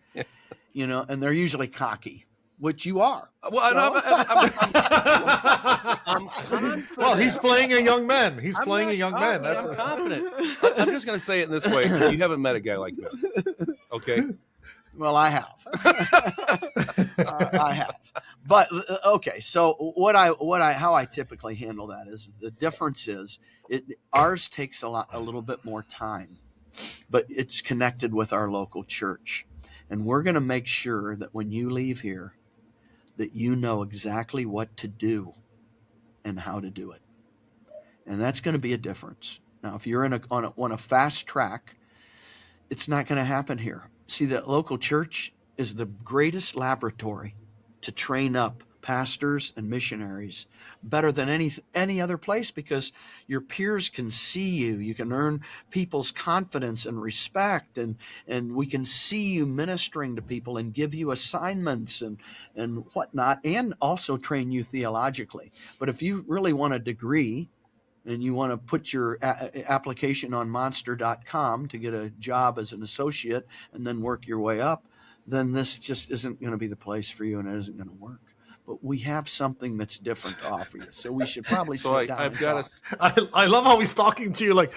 And they're usually cocky, which you are. Well, I'm confident. Well, he's playing a young man. He's playing a young man. I'm confident. I'm just going to say it in this way. You haven't met a guy like me. Okay. Well, I have. I have. But okay, so how I typically handle that is, the difference is ours takes a little bit more time, but it's connected with our local church. And we're going to make sure that when you leave here, that you know exactly what to do and how to do it. And that's going to be a difference. Now, if you're on a fast track, it's not going to happen here. See, the local church is the greatest laboratory to train up pastors and missionaries better than any other place, because your peers can see you. You can earn people's confidence and respect, and we can see you ministering to people and give you assignments and whatnot, and also train you theologically. But if you really want a degree and you want to put your application on monster.com to get a job as an associate and then work your way up, then this just isn't going to be the place for you, and it isn't going to work. but we have something that's different to offer you. So we should probably sit down. I've got I love how he's talking to you like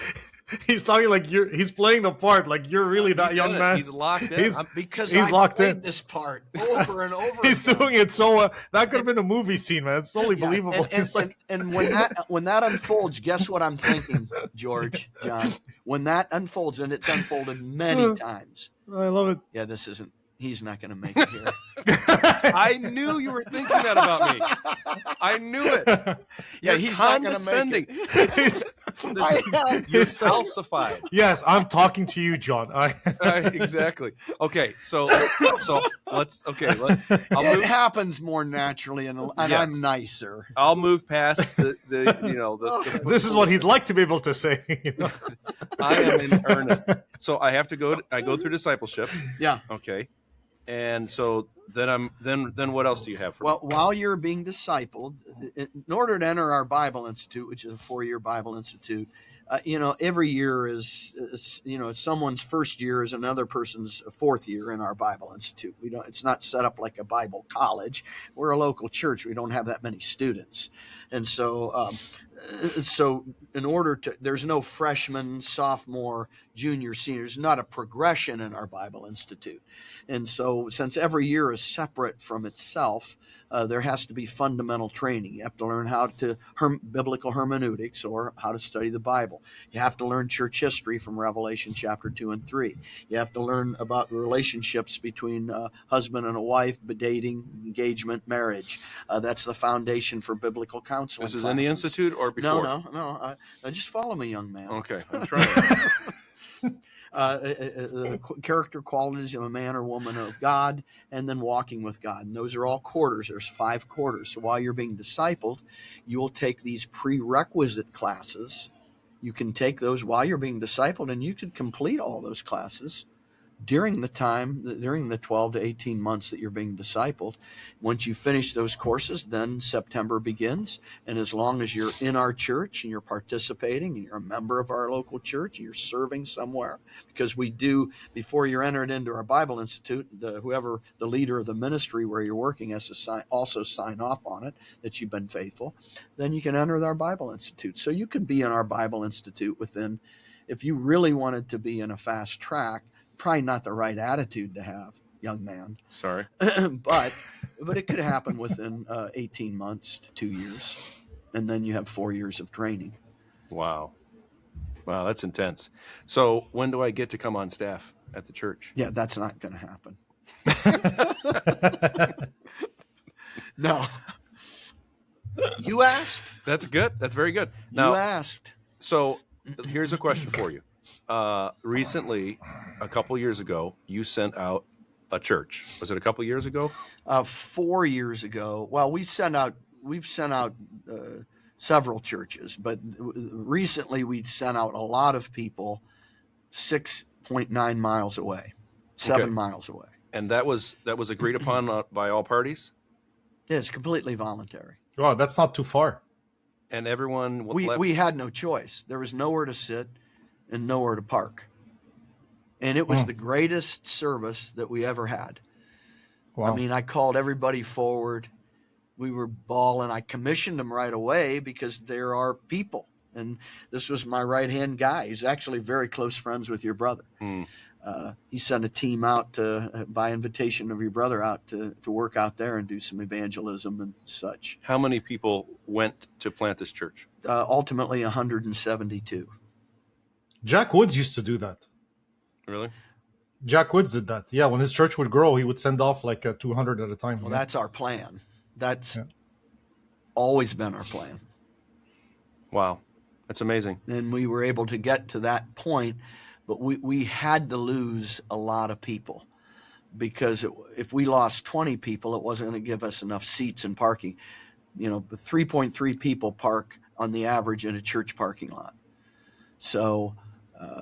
he's talking like he's playing the part like you're really that young man. He's locked in. He's locked in this part over and over. He's again. doing it so that could have been a movie scene, man. It's totally believable. And when that unfolds, guess what I'm thinking, George, John? When that unfolds, and it's unfolded many times. I love it. Yeah, he's not going to make it here. I knew you were thinking that about me. I knew it. Yeah, he's condescending. Not going to make it. You're calcified. Yes, I'm talking to you, John. Exactly. Okay, so let's. It happens more naturally, and yes. I'm nicer. I'll move past the This is what he'd like to be able to say. I am in earnest. So I have to go. I go through discipleship. Yeah. Okay. And so then what else do you have for me? Well, while you're being discipled, in order to enter our Bible Institute, which is a 4-year Bible Institute, every year is someone's first year is another person's fourth year in our Bible Institute. It's not set up like a Bible college. We're a local church. We don't have that many students. And so in order to, there's no freshman, sophomore, junior, senior. There's not a progression in our Bible Institute. And so since every year is separate from itself, there has to be fundamental training. You have to learn how to biblical hermeneutics, or how to study the Bible. You have to learn church history from Revelation chapter 2 and 3. You have to learn about relationships between husband and a wife, dating, engagement, marriage. That's the foundation for biblical counseling. This is in the Institute or before? No. Just follow me, young man. Okay, I'm trying. Character qualities of a man or woman of God, and then walking with God. And those are all quarters. There's 5 quarters. So while you're being discipled, you will take these prerequisite classes. You can take those while you're being discipled, and you can complete all those classes during the 12 to 18 months that you're being discipled. Once you finish those courses, then September begins. And as long as you're in our church and you're participating and you're a member of our local church and you're serving somewhere, because we do, before you're entered into our Bible Institute, the leader of the ministry where you're working has to also sign off on it that you've been faithful, then you can enter our Bible Institute. So you could be in our Bible Institute within, if you really wanted to be in a fast track, probably not the right attitude to have, young man. Sorry. but it could happen within 18 months to 2 years. And then you have 4 years of training. Wow, that's intense. So when do I get to come on staff at the church? Yeah, that's not going to happen. No. You asked. That's good. That's very good. Now, you asked. So here's a question for you. Recently, a couple years ago, you sent out a church. Was it a couple years ago? 4 years ago. Well, we've sent out several churches, but recently we sent out a lot of people 6.9 miles away, 7 miles away. And that was agreed upon by all parties? Yeah, it's completely voluntary. Wow, that's not too far. And everyone... We had no choice. There was nowhere to sit and nowhere to park. And it was the greatest service that we ever had. Wow. I mean, I called everybody forward. We were bawling. I commissioned them right away because there are people. And this was my right-hand guy. He's actually very close friends with your brother. He sent a team out by invitation of your brother out to work out there and do some evangelism and such. How many people went to plant this church? Ultimately, 172. Jack Woods used to do that. Really? Jack Woods did that. Yeah, when his church would grow, he would send off like 200 at a time. Well, that's our plan. That's always been our plan. Wow. That's amazing. And we were able to get to that point, but we had to lose a lot of people because if we lost 20 people, it wasn't going to give us enough seats and parking. 3.3 people park on the average in a church parking lot. So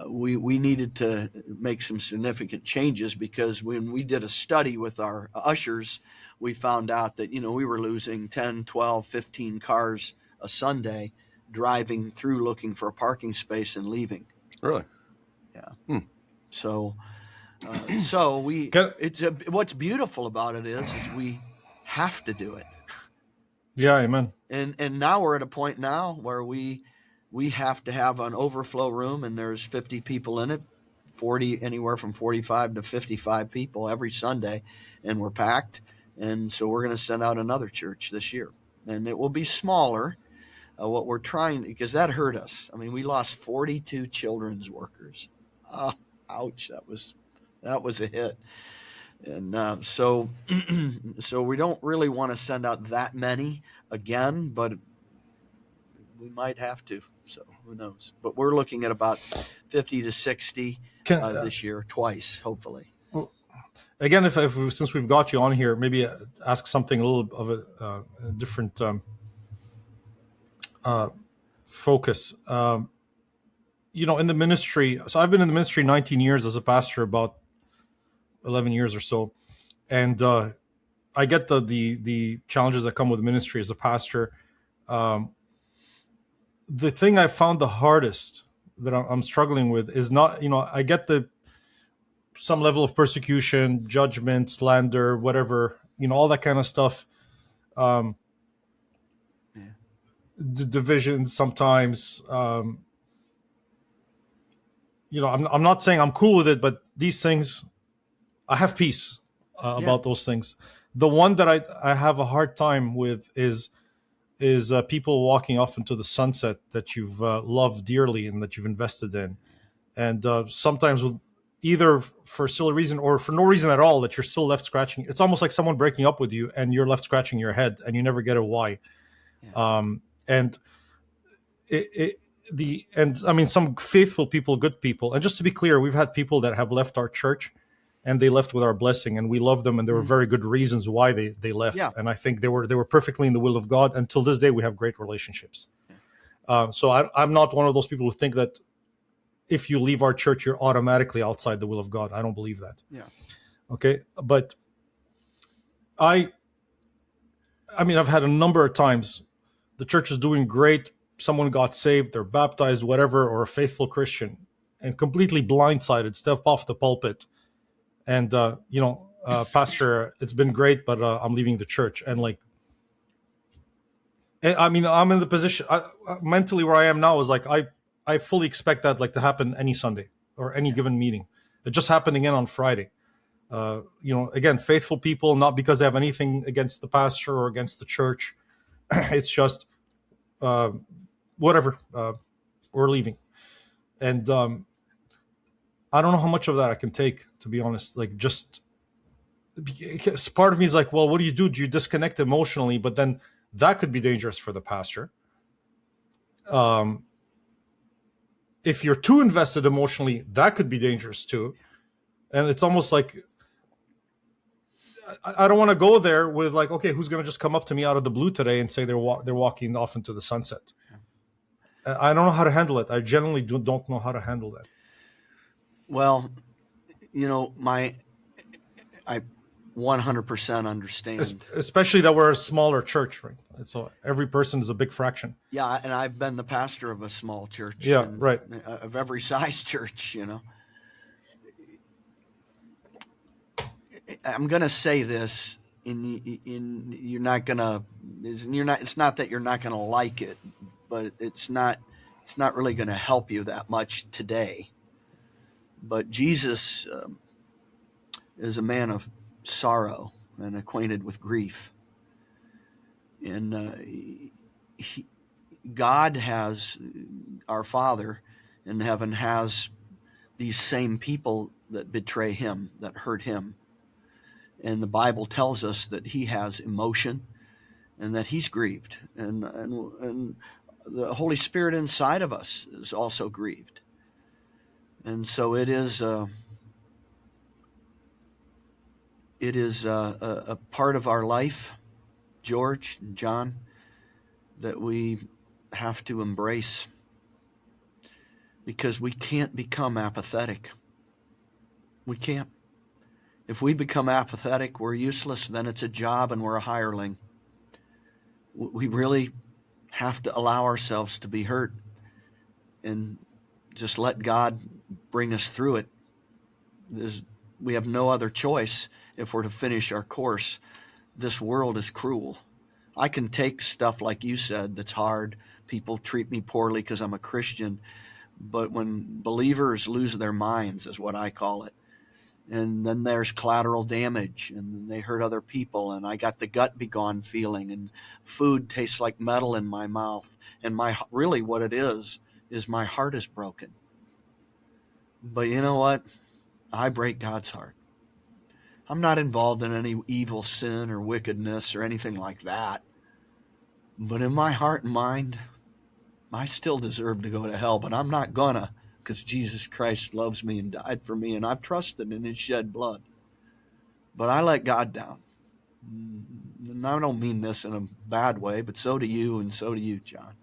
we needed to make some significant changes because when we did a study with our ushers, we found out that, we were losing 10, 12, 15 cars a Sunday driving through looking for a parking space and leaving. Really? Yeah. So what's beautiful about it is we have to do it. Yeah, amen. And now we're at a point now where we have to have an overflow room, and there's 50 people in it, 40, anywhere from 45 to 55 people every Sunday, and we're packed. And so we're going to send out another church this year, and it will be smaller. What we're trying, because that hurt us. I mean, we lost 42 children's workers. Ouch! That was a hit. And so we don't really want to send out that many again, but we might have to. So who knows? But we're looking at about 50 to 60 this year, twice, hopefully. Again, if since we've got you on here, maybe ask something a little of a different focus. In the ministry, so I've been in the ministry 19 years as a pastor, about 11 years or so, and I get the challenges that come with ministry as a pastor. The thing I found the hardest that I'm struggling with is not, I get some level of persecution, judgment, slander, whatever, all that kind of stuff. The division sometimes. I'm not saying I'm cool with it, but these things, I have peace about those things. The one that I have a hard time with is people walking off into the sunset that you've loved dearly and that you've invested in, and sometimes with either for silly reason or for no reason at all, that you're still left scratching. It's almost like someone breaking up with you and you're left scratching your head and you never get a why. And I mean, some faithful people, good people. And just to be clear, we've had people that have left our church and they left with our blessing, and we love them, and there were very good reasons why they left. Yeah. And I think they were perfectly in the will of God. Until this day, we have great relationships. So I'm not one of those people who think that if you leave our church, you're automatically outside the will of God. I don't believe that. Yeah. Okay. But I mean, I've had a number of times the church is doing great. Someone got saved, they're baptized, whatever, or a faithful Christian, and completely blindsided, step off the pulpit. And, Pastor, it's been great, but I'm leaving the church. And I mean, I'm in the position mentally where I am now is like, I fully expect that to happen any Sunday or any given meeting. It just happened again on Friday. Again, faithful people, not because they have anything against the pastor or against the church. It's just, whatever, we're leaving. And I don't know how much of that I can take, to be honest. Part of me is like, well, what do? Do you disconnect emotionally? But then that could be dangerous for the pastor. If you're too invested emotionally, that could be dangerous too. And it's almost like, I don't want to go there with okay, who's going to just come up to me out of the blue today and say they're walking off into the sunset? I don't know how to handle it. I generally don't know how to handle that. Well, I 100% understand. Especially that we're a smaller church, right? So every person is a big fraction. Yeah, and I've been the pastor of a small church. Yeah, right. Of every size church, I'm going to say this, it's not that you're not going to like it, but it's not really going to help you that much today. But Jesus is a man of sorrow and acquainted with grief. And God has, our Father in heaven has these same people that betray him, that hurt him. And the Bible tells us that he has emotion and that he's grieved. And the Holy Spirit inside of us is also grieved. And so it is a part of our life, George and John, that we have to embrace, because we can't become apathetic. We can't. If we become apathetic, we're useless, then it's a job and we're a hireling. We really have to allow ourselves to be hurt and just let God bring us through it. We have no other choice if we're to finish our course. This world is cruel. I can take stuff like you said that's hard. People treat me poorly because I'm a Christian. But when believers lose their minds, is what I call it, and then there's collateral damage, and they hurt other people, and I got the gut be gone feeling, and food tastes like metal in my mouth, and really what it is my heart is broken. But you know what? I break God's heart. I'm not involved in any evil sin or wickedness or anything like that. But in my heart and mind, I still deserve to go to hell, but I'm not gonna, because Jesus Christ loves me and died for me, and I've trusted in his shed blood. But I let God down. And I don't mean this in a bad way, but so do you, and so do you, John.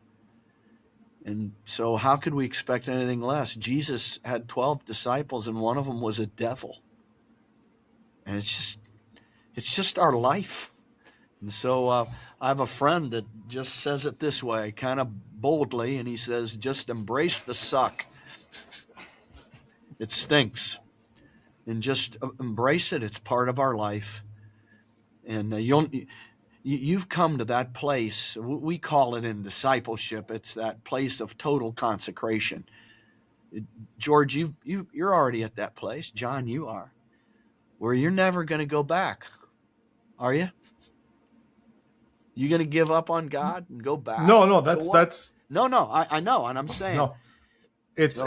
And so how could we expect anything less? Jesus had 12 disciples, and one of them was a devil. And it's just our life. And so I have a friend that just says it this way, kind of boldly, and he says, just embrace the suck. It stinks. And just embrace it. It's part of our life. And you've come to that place. We call it in discipleship. It's that place of total consecration. George, you're already at that place. John, you are. Where you're never going to go back. Are you? You going to give up on God and go back? No, that's no. I know, and I'm saying no. It's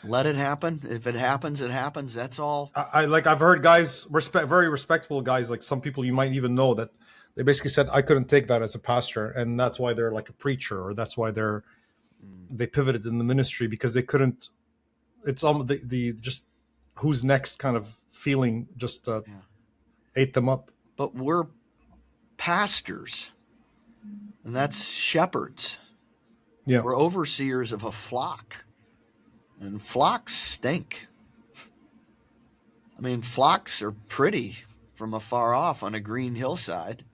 let it happen. If it happens, it happens. That's all. I've heard guys, very respectable guys, like some people you might even know, that they basically said, I couldn't take that as a pastor, and that's why they're like a preacher, or that's why they pivoted in the ministry, because they couldn't. It's the just who's next kind of feeling just ate them up. But we're pastors, and that's shepherds. Yeah, we're overseers of a flock. And flocks stink. I mean, flocks are pretty from afar off on a green hillside.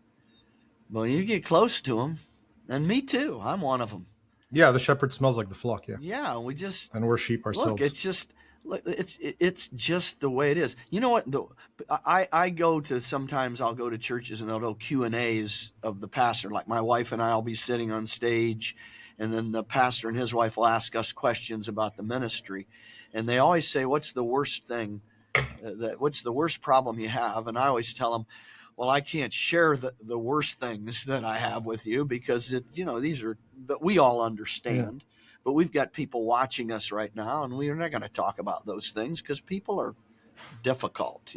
But when you get close to them, and me too, I'm one of them. Yeah, the shepherd smells like the flock, yeah. Yeah, and we're sheep ourselves. Look, it's just the way it is. You know what? I go to, sometimes I'll go to churches and they'll do Q&As of the pastor. Like my wife and I will be sitting on stage, and then the pastor and his wife will ask us questions about the ministry. And they always say, what's the worst thing, what's the worst problem you have? And I always tell them, well, I can't share the worst things that I have with you, because these are, but we all understand. Yeah. But we've got people watching us right now, and we're not going to talk about those things because people are difficult,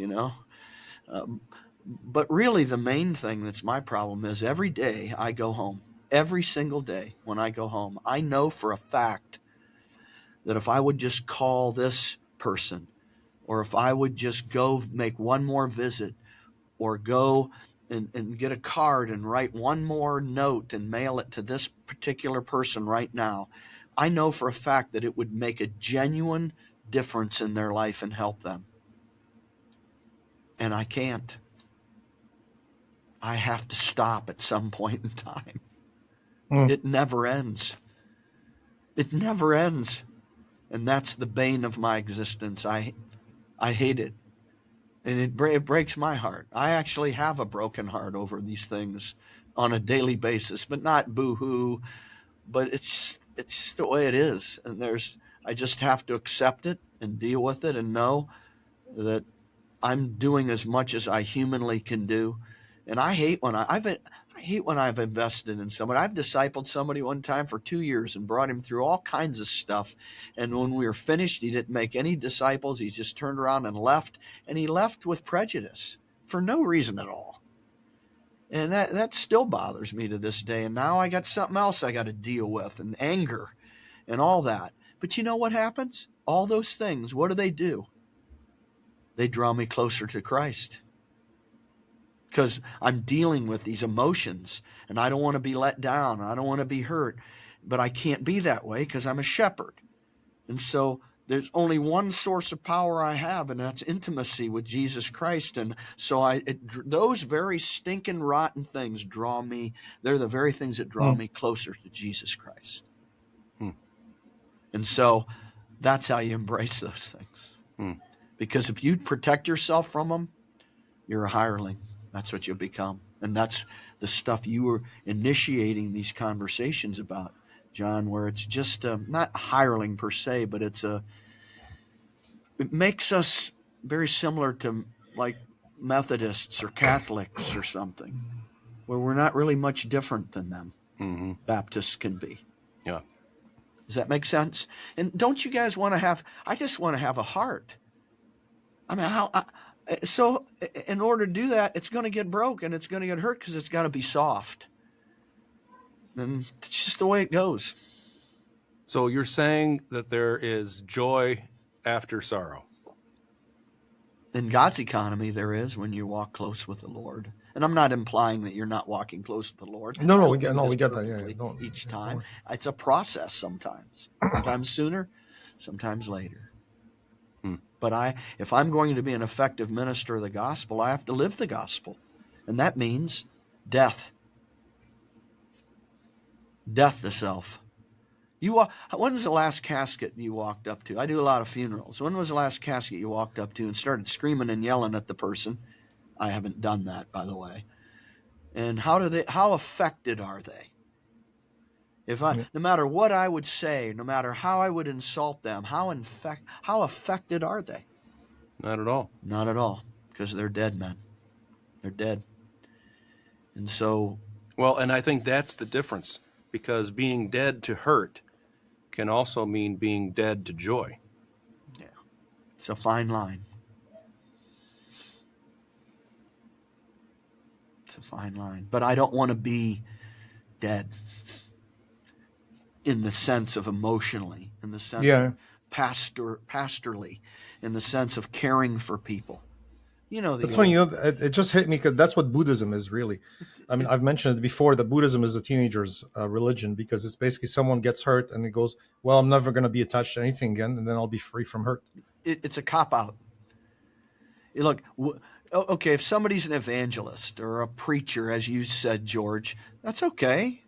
but really the main thing that's my problem is every day I go home, every single day when I go home, I know for a fact that if I would just call this person, or if I would just go make one more visit, or go and get a card and write one more note and mail it to this particular person right now, I know for a fact that it would make a genuine difference in their life and help them. And I can't. I have to stop at some point in time. It never ends. It never ends. And that's the bane of my existence. I hate it. And it breaks my heart. I actually have a broken heart over these things on a daily basis, but not boo-hoo. But it's just the way it is. And I just have to accept it and deal with it and know that I'm doing as much as I humanly can do. And I hate when I've invested in somebody. I've discipled somebody one time for 2 years and brought him through all kinds of stuff. And when we were finished, he didn't make any disciples. He just turned around and left. And he left with prejudice for no reason at all. And that still bothers me to this day. And now I got something else I got to deal with, and anger and all that. But you know what happens? All those things, what do? They draw me closer to Christ. Because I'm dealing with these emotions, and I don't want to be let down. I don't want to be hurt. But I can't be that way because I'm a shepherd. And so there's only one source of power I have, and that's intimacy with Jesus Christ. And so those very stinking, rotten things draw me. They're the very things that draw me closer to Jesus Christ. And so that's how you embrace those things. Because if you protect yourself from them, you're a hireling. That's what you'll become. And that's the stuff you were initiating these conversations about, John, where it's just not hireling per se, but it makes us very similar to like Methodists or Catholics or something, where we're not really much different than them. Mm-hmm. Baptists can be. Yeah. Does that make sense? And don't you guys want to have, I just want to have a heart. I mean, so in order to do that, it's going to get broken. It's going to get hurt because it's got to be soft. And it's just the way it goes. So you're saying that there is joy after sorrow. In God's economy, there is when you walk close with the Lord. And I'm not implying that you're not walking close with the Lord. No, we get that. Yeah, each time. It's a process sometimes. Sometimes sooner, sometimes later. But if I'm going to be an effective minister of the gospel, I have to live the gospel. And that means death. Death to self. When was the last casket you walked up to? I do a lot of funerals. When was the last casket you walked up to and started screaming and yelling at the person? I haven't done that, by the way. And how affected are they? No matter what I would say, no matter how I would insult them, how affected are they? Not at all. Not at all, because they're dead men. They're dead. And so... Well, and I think that's the difference, because being dead to hurt can also mean being dead to joy. Yeah. It's a fine line. It's a fine line. But I don't want to be dead in the sense of emotionally, in the sense of pastorally, in the sense of caring for people. That's funny. It just hit me because that's what Buddhism is really. I mean, I've mentioned it before that Buddhism is a teenager's religion, because it's basically someone gets hurt and it goes, well, I'm never going to be attached to anything again, and then I'll be free from hurt. It's a cop-out. Look, okay, if somebody's an evangelist or a preacher, as you said, George, that's okay.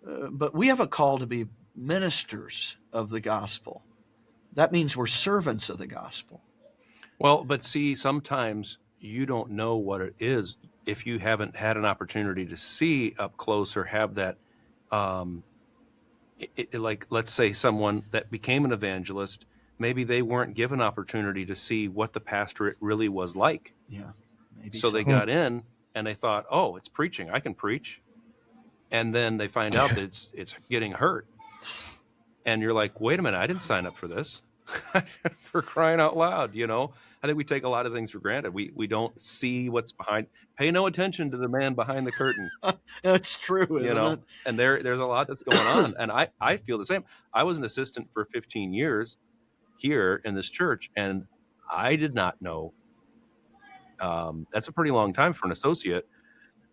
But we have a call to be ministers of the gospel. That means we're servants of the gospel. Well, but see, sometimes you don't know what it is if you haven't had an opportunity to see up close or have that, like, let's say someone that became an evangelist, maybe they weren't given opportunity to see what the pastorate really was like. Yeah. Maybe so they got in and they thought, oh, it's preaching. I can preach. And then they find out that it's getting hurt. And you're like, wait a minute, I didn't sign up for this. For crying out loud, I think we take a lot of things for granted. We don't see what's behind. Pay no attention to the man behind the curtain. That's true, isn't it? And there's a lot that's going on. And I feel the same. I was an assistant for 15 years here in this church, and I did not know. That's a pretty long time for an associate.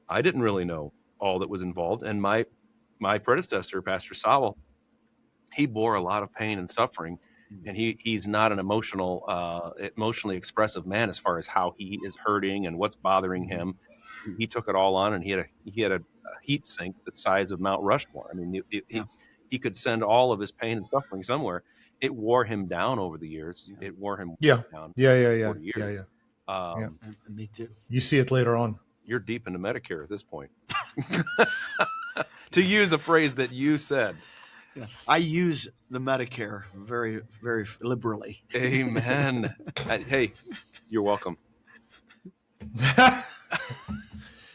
I didn't really know all that was involved. And my predecessor, Pastor Sowell, he bore a lot of pain and suffering. And he's not an emotionally expressive man as far as how he is hurting and what's bothering him. He took it all on, and he had a heat sink the size of Mount Rushmore. I mean, he could send all of his pain and suffering somewhere. It wore him down over the years. It wore him down. Yeah. Me too. You see it later on. You're deep into Medicare at this point. To use a phrase that you said. Yeah. I use the Medicare very, very liberally. Amen. Hey, you're welcome.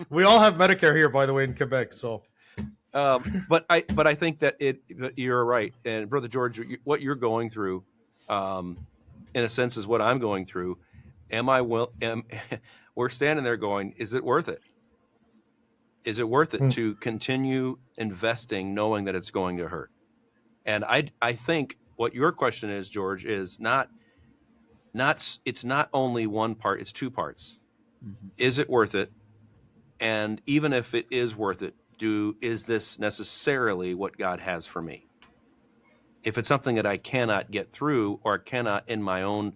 We all have Medicare here, by the way, in Quebec. So, but I think that you're right. And Brother George, what you're going through, in a sense, is what I'm going through. We're standing there going, is it worth it? Is it worth it to continue investing, knowing that it's going to hurt? And I think what your question is, George, is it's not only one part, it's two parts. Mm-hmm. Is it worth it? And even if it is worth it, is this necessarily what God has for me? If it's something that I cannot get through or cannot in my own,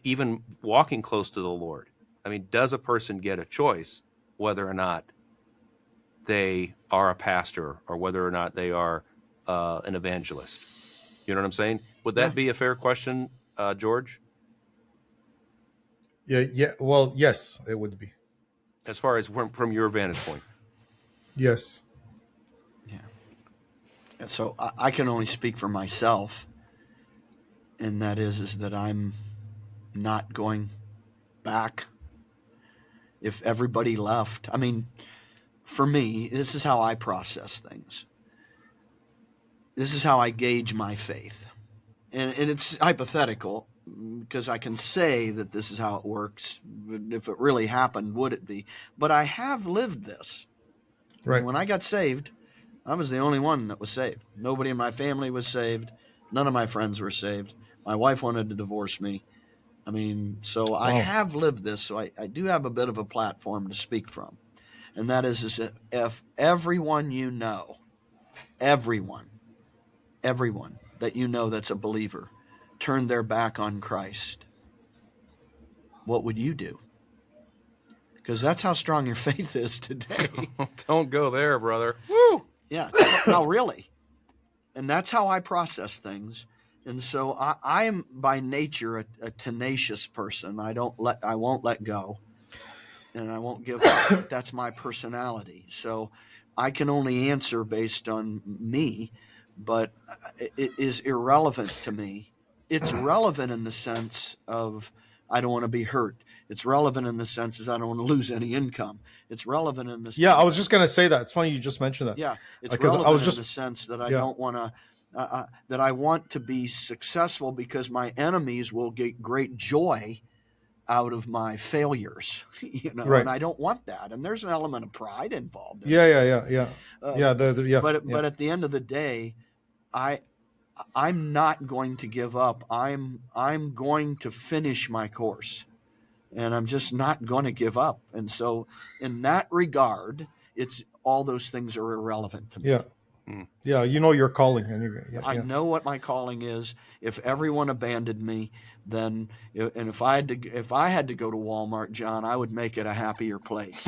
even walking close to the Lord, I mean, does a person get a choice whether or not they are a pastor or whether or not they are an evangelist? You know what I'm saying? Would that be a fair question, George? Yeah. Well, yes, it would be. as far as from your vantage point. Yes. Yeah. And so I can only speak for myself, and that is that I'm not going back. If everybody left, I mean, for me, this is how I process things. This is how I gauge my faith. And it's hypothetical, because I can say that this is how it works. If it really happened, would it be? But I have lived this. Right. When I got saved, I was the only one that was saved. Nobody in my family was saved. None of my friends were saved. My wife wanted to divorce me. I mean, so I have lived this, so I do have a bit of a platform to speak from. And that is if everyone you know, everyone that you know that's a believer, turned their back on Christ, what would you do? Because that's how strong your faith is today. Don't go there, brother. Woo! Yeah, no, really. And that's how I process things. And so I am by nature a tenacious person. I won't let go, and I won't give up. That's my personality. So I can only answer based on me, but it is irrelevant to me. It's relevant in the sense of I don't want to be hurt. It's relevant in the sense as I don't want to lose any income. It's relevant in the sense. Yeah, I was just going to say that. It's funny you just mentioned that. Yeah, it's relevant in the sense that I don't want to. That I want to be successful because my enemies will get great joy out of my failures, right. And I don't want that. And there's an element of pride involved. But at the end of the day, I'm not going to give up. I'm going to finish my course, and I'm just not going to give up. And so, in that regard, it's all those things are irrelevant to me. Yeah. Yeah, you know your calling, and I know what my calling is. If everyone abandoned me, then, and if I had to go to Walmart, John, I would make it a happier place.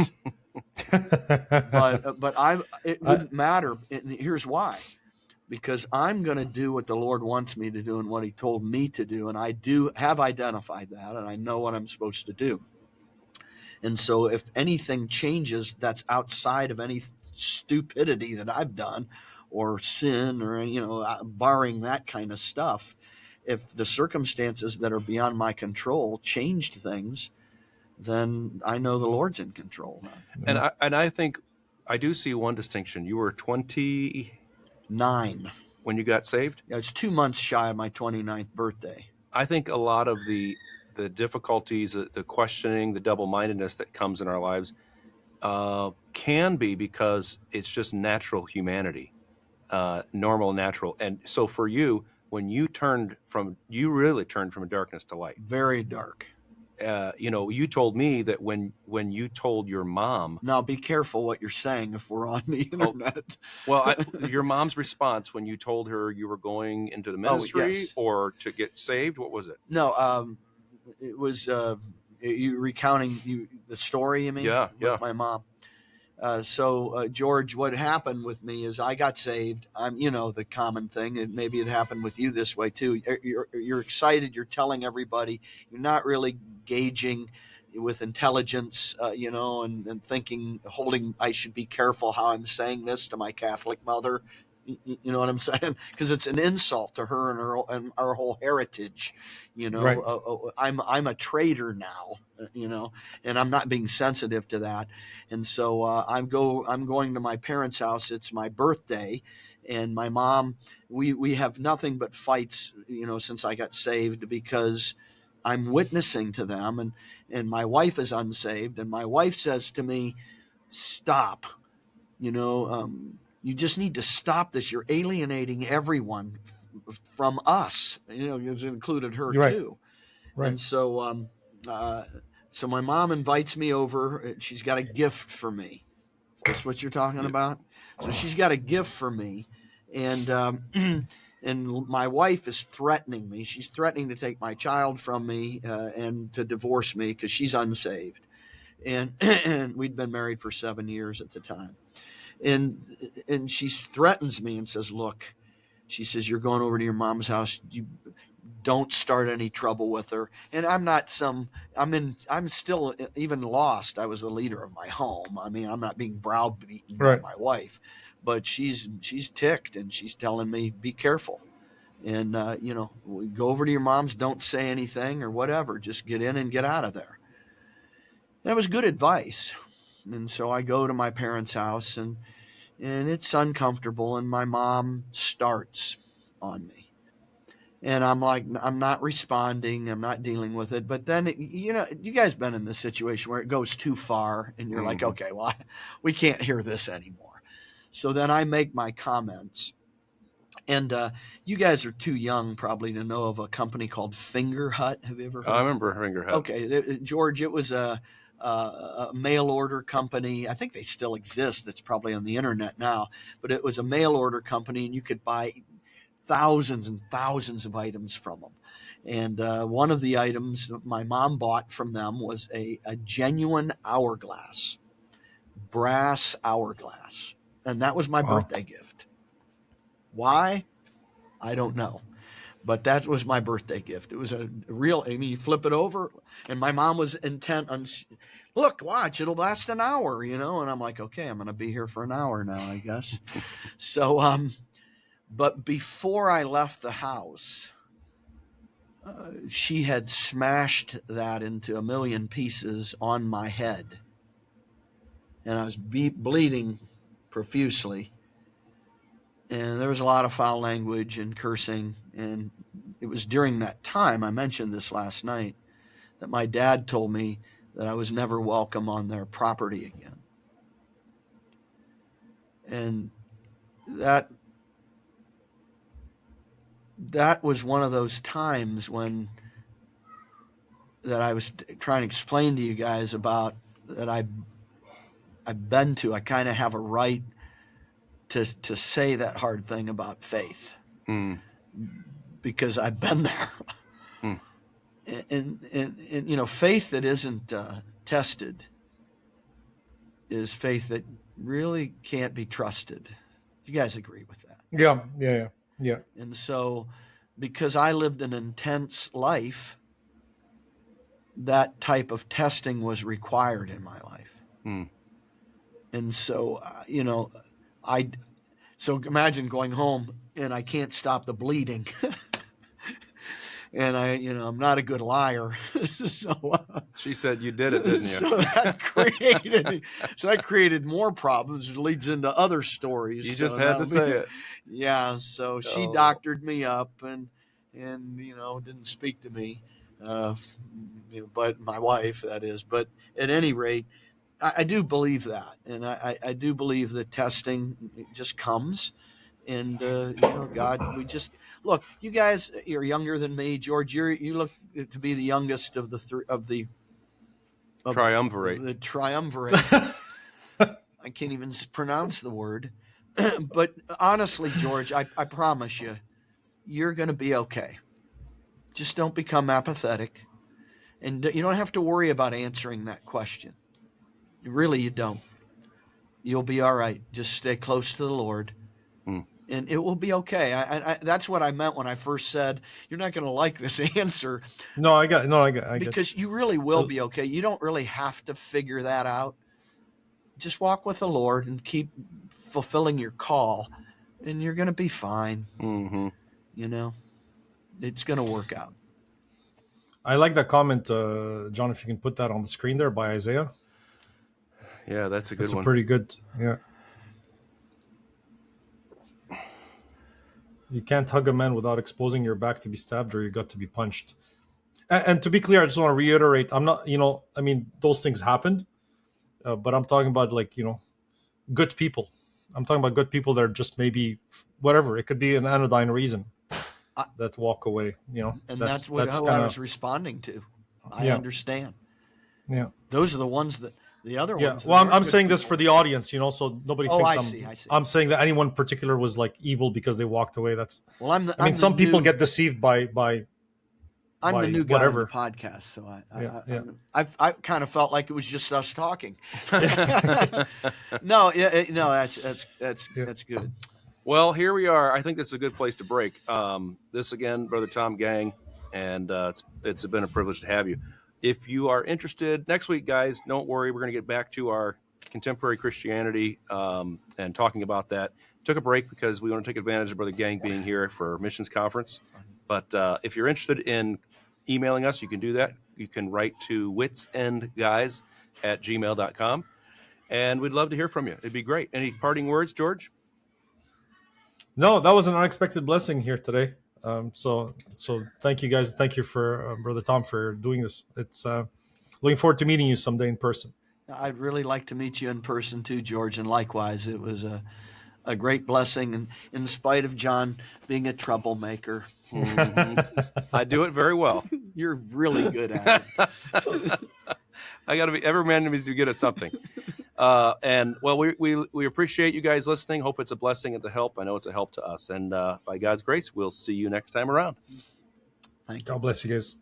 but it wouldn't matter. And here's why: because I'm going to do what the Lord wants me to do and what He told me to do, and I have identified that, and I know what I'm supposed to do. And so, if anything changes that's outside of any stupidity that I've done, or sin, or barring that kind of stuff, if the circumstances that are beyond my control changed things, then I know the Lord's in control. And I think I do see one distinction. You were 29 when you got saved. Yeah, it's 2 months shy of my 29th birthday. I think a lot of the difficulties, the questioning, the double-mindedness that comes in our lives can be because it's just natural humanity. Normal, natural. And so for you, when you really turned from darkness to light. Very dark. You told me that when you told your mom. Now be careful what you're saying if we're on the internet. Your mom's response when you told her you were going into the ministry or to get saved, what was it? No, it was you recounting the story, you mean? Yeah. My mom. So George, what happened with me is I got saved. I'm, the common thing, and maybe it happened with you this way too. You're excited. You're telling everybody. You're not really gauging with intelligence, and thinking, I should be careful how I'm saying this to my Catholic mother. You know what I'm saying? Because it's an insult to her and our whole heritage. Right. I'm a traitor now. And I'm not being sensitive to that. And so I'm going to my parents' house. It's my birthday, and my mom. We have nothing but fights, since I got saved, because I'm witnessing to them, and my wife is unsaved, and my wife says to me, "Stop, you just need to stop this. You're alienating everyone from us." It included her too. Right. And so, so my mom invites me over. She's got a gift for me. Is this what you're talking about? So she's got a gift for me, and and my wife is threatening me. She's threatening to take my child from me and to divorce me because she's unsaved. And we'd been married for 7 years at the time. And she threatens me and says, "Look," she says, "you're going over to your mom's house. You don't start any trouble with her. And I'm still even lost. I was the leader of my home. I mean, I'm not being browbeaten by my wife, but she's ticked and she's telling me, be careful. And, go over to your mom's, don't say anything or whatever. Just get in and get out of there. That was good advice. And so I go to my parents' house and it's uncomfortable. And my mom starts on me. And I'm like, I'm not responding. I'm not dealing with it. But then, you guys been in this situation where it goes too far and you're like, okay, well, we can't hear this anymore. So then I make my comments. And you guys are too young probably to know of a company called Finger Hut. Have you ever heard of it? I remember Finger Hut. Okay, George, it was a mail order company. I think they still exist. It's probably on the internet now. But it was a mail order company, and you could buy thousands and thousands of items from them. And one of the items my mom bought from them was a genuine hourglass, brass hourglass. And that was my birthday gift. Why? I don't know. But that was my birthday gift. It was a real, you flip it over, and my mom was intent on, look, watch, it'll last an hour, and I'm like, okay, I'm going to be here for an hour now, I guess. So, but before I left the house, she had smashed that into a million pieces on my head. And I was bleeding profusely. And there was a lot of foul language and cursing. And it was during that time, I mentioned this last night, that my dad told me that I was never welcome on their property again. And that was one of those times when that I was trying to explain to you guys about that I've been to. I kind of have a right to say that hard thing about faith because I've been there. And faith that isn't tested is faith that really can't be trusted. You guys agree with that? Yeah. And so, because I lived an intense life, that type of testing was required in my life. And so, so imagine going home and I can't stop the bleeding. And I'm not a good liar. So she said you did it, didn't you? So that created more problems, which leads into other stories. You just had to say it. Yeah. So she doctored me up and didn't speak to me, but my wife, that is. But at any rate, I do believe that, and I do believe that testing just comes. And God, we just look. You guys, you're younger than me, George. You look to be the youngest of the triumvirate. The triumvirate. I can't even pronounce the word. But honestly, George, I promise you, you're going to be okay. Just don't become apathetic, and you don't have to worry about answering that question. Really, you don't. You'll be all right. Just stay close to the Lord. And it will be okay. I that's what I meant when I first said you're not going to like this answer. I get because you really will be okay. You don't really have to figure that out. Just walk with the Lord and keep fulfilling your call, and you're going to be fine. It's going to work out. I like that comment, John. If you can put that on the screen there by Isaiah. Yeah, that's a good one. It's pretty good. Yeah. You can't hug a man without exposing your back to be stabbed or your gut to be punched. And to be clear, I just want to reiterate, I'm not, those things happened, but I'm talking about good people. I'm talking about good people that are just maybe whatever. It could be an anodyne reason that walk away, And that's who I was responding to. I understand. Yeah. Those are the ones that, the other ones. Well, I'm saying this for the audience, so nobody thinks I see. I'm saying that anyone in particular was like evil because they walked away. That's well. Some people get deceived by. I'm the new guy whatever. on the podcast, so I kind of felt like it was just us talking. No, that's good. Well, here we are. I think this is a good place to break. This again, Brother Tom, gang. and it's been a privilege to have you. If you are interested, next week, guys, don't worry. We're going to get back to our contemporary Christianity and talking about that. Took a break because we want to take advantage of Brother Gang being here for missions conference. But if you're interested in emailing us, you can do that. You can write to witsendguys@gmail.com. And we'd love to hear from you. It'd be great. Any parting words, George? No, that was an unexpected blessing here today. So thank you guys. Thank you for Brother Tom for doing this. It's looking forward to meeting you someday in person. I'd really like to meet you in person too, George. And likewise, it was a great blessing. And in spite of John being a troublemaker, I do it very well. You're really good at it. I got to be. Every man needs to be good at something. And well, we appreciate you guys listening. Hope it's a blessing and a help. I know it's a help to us. And by God's grace, we'll see you next time around. Thank you. God bless you guys.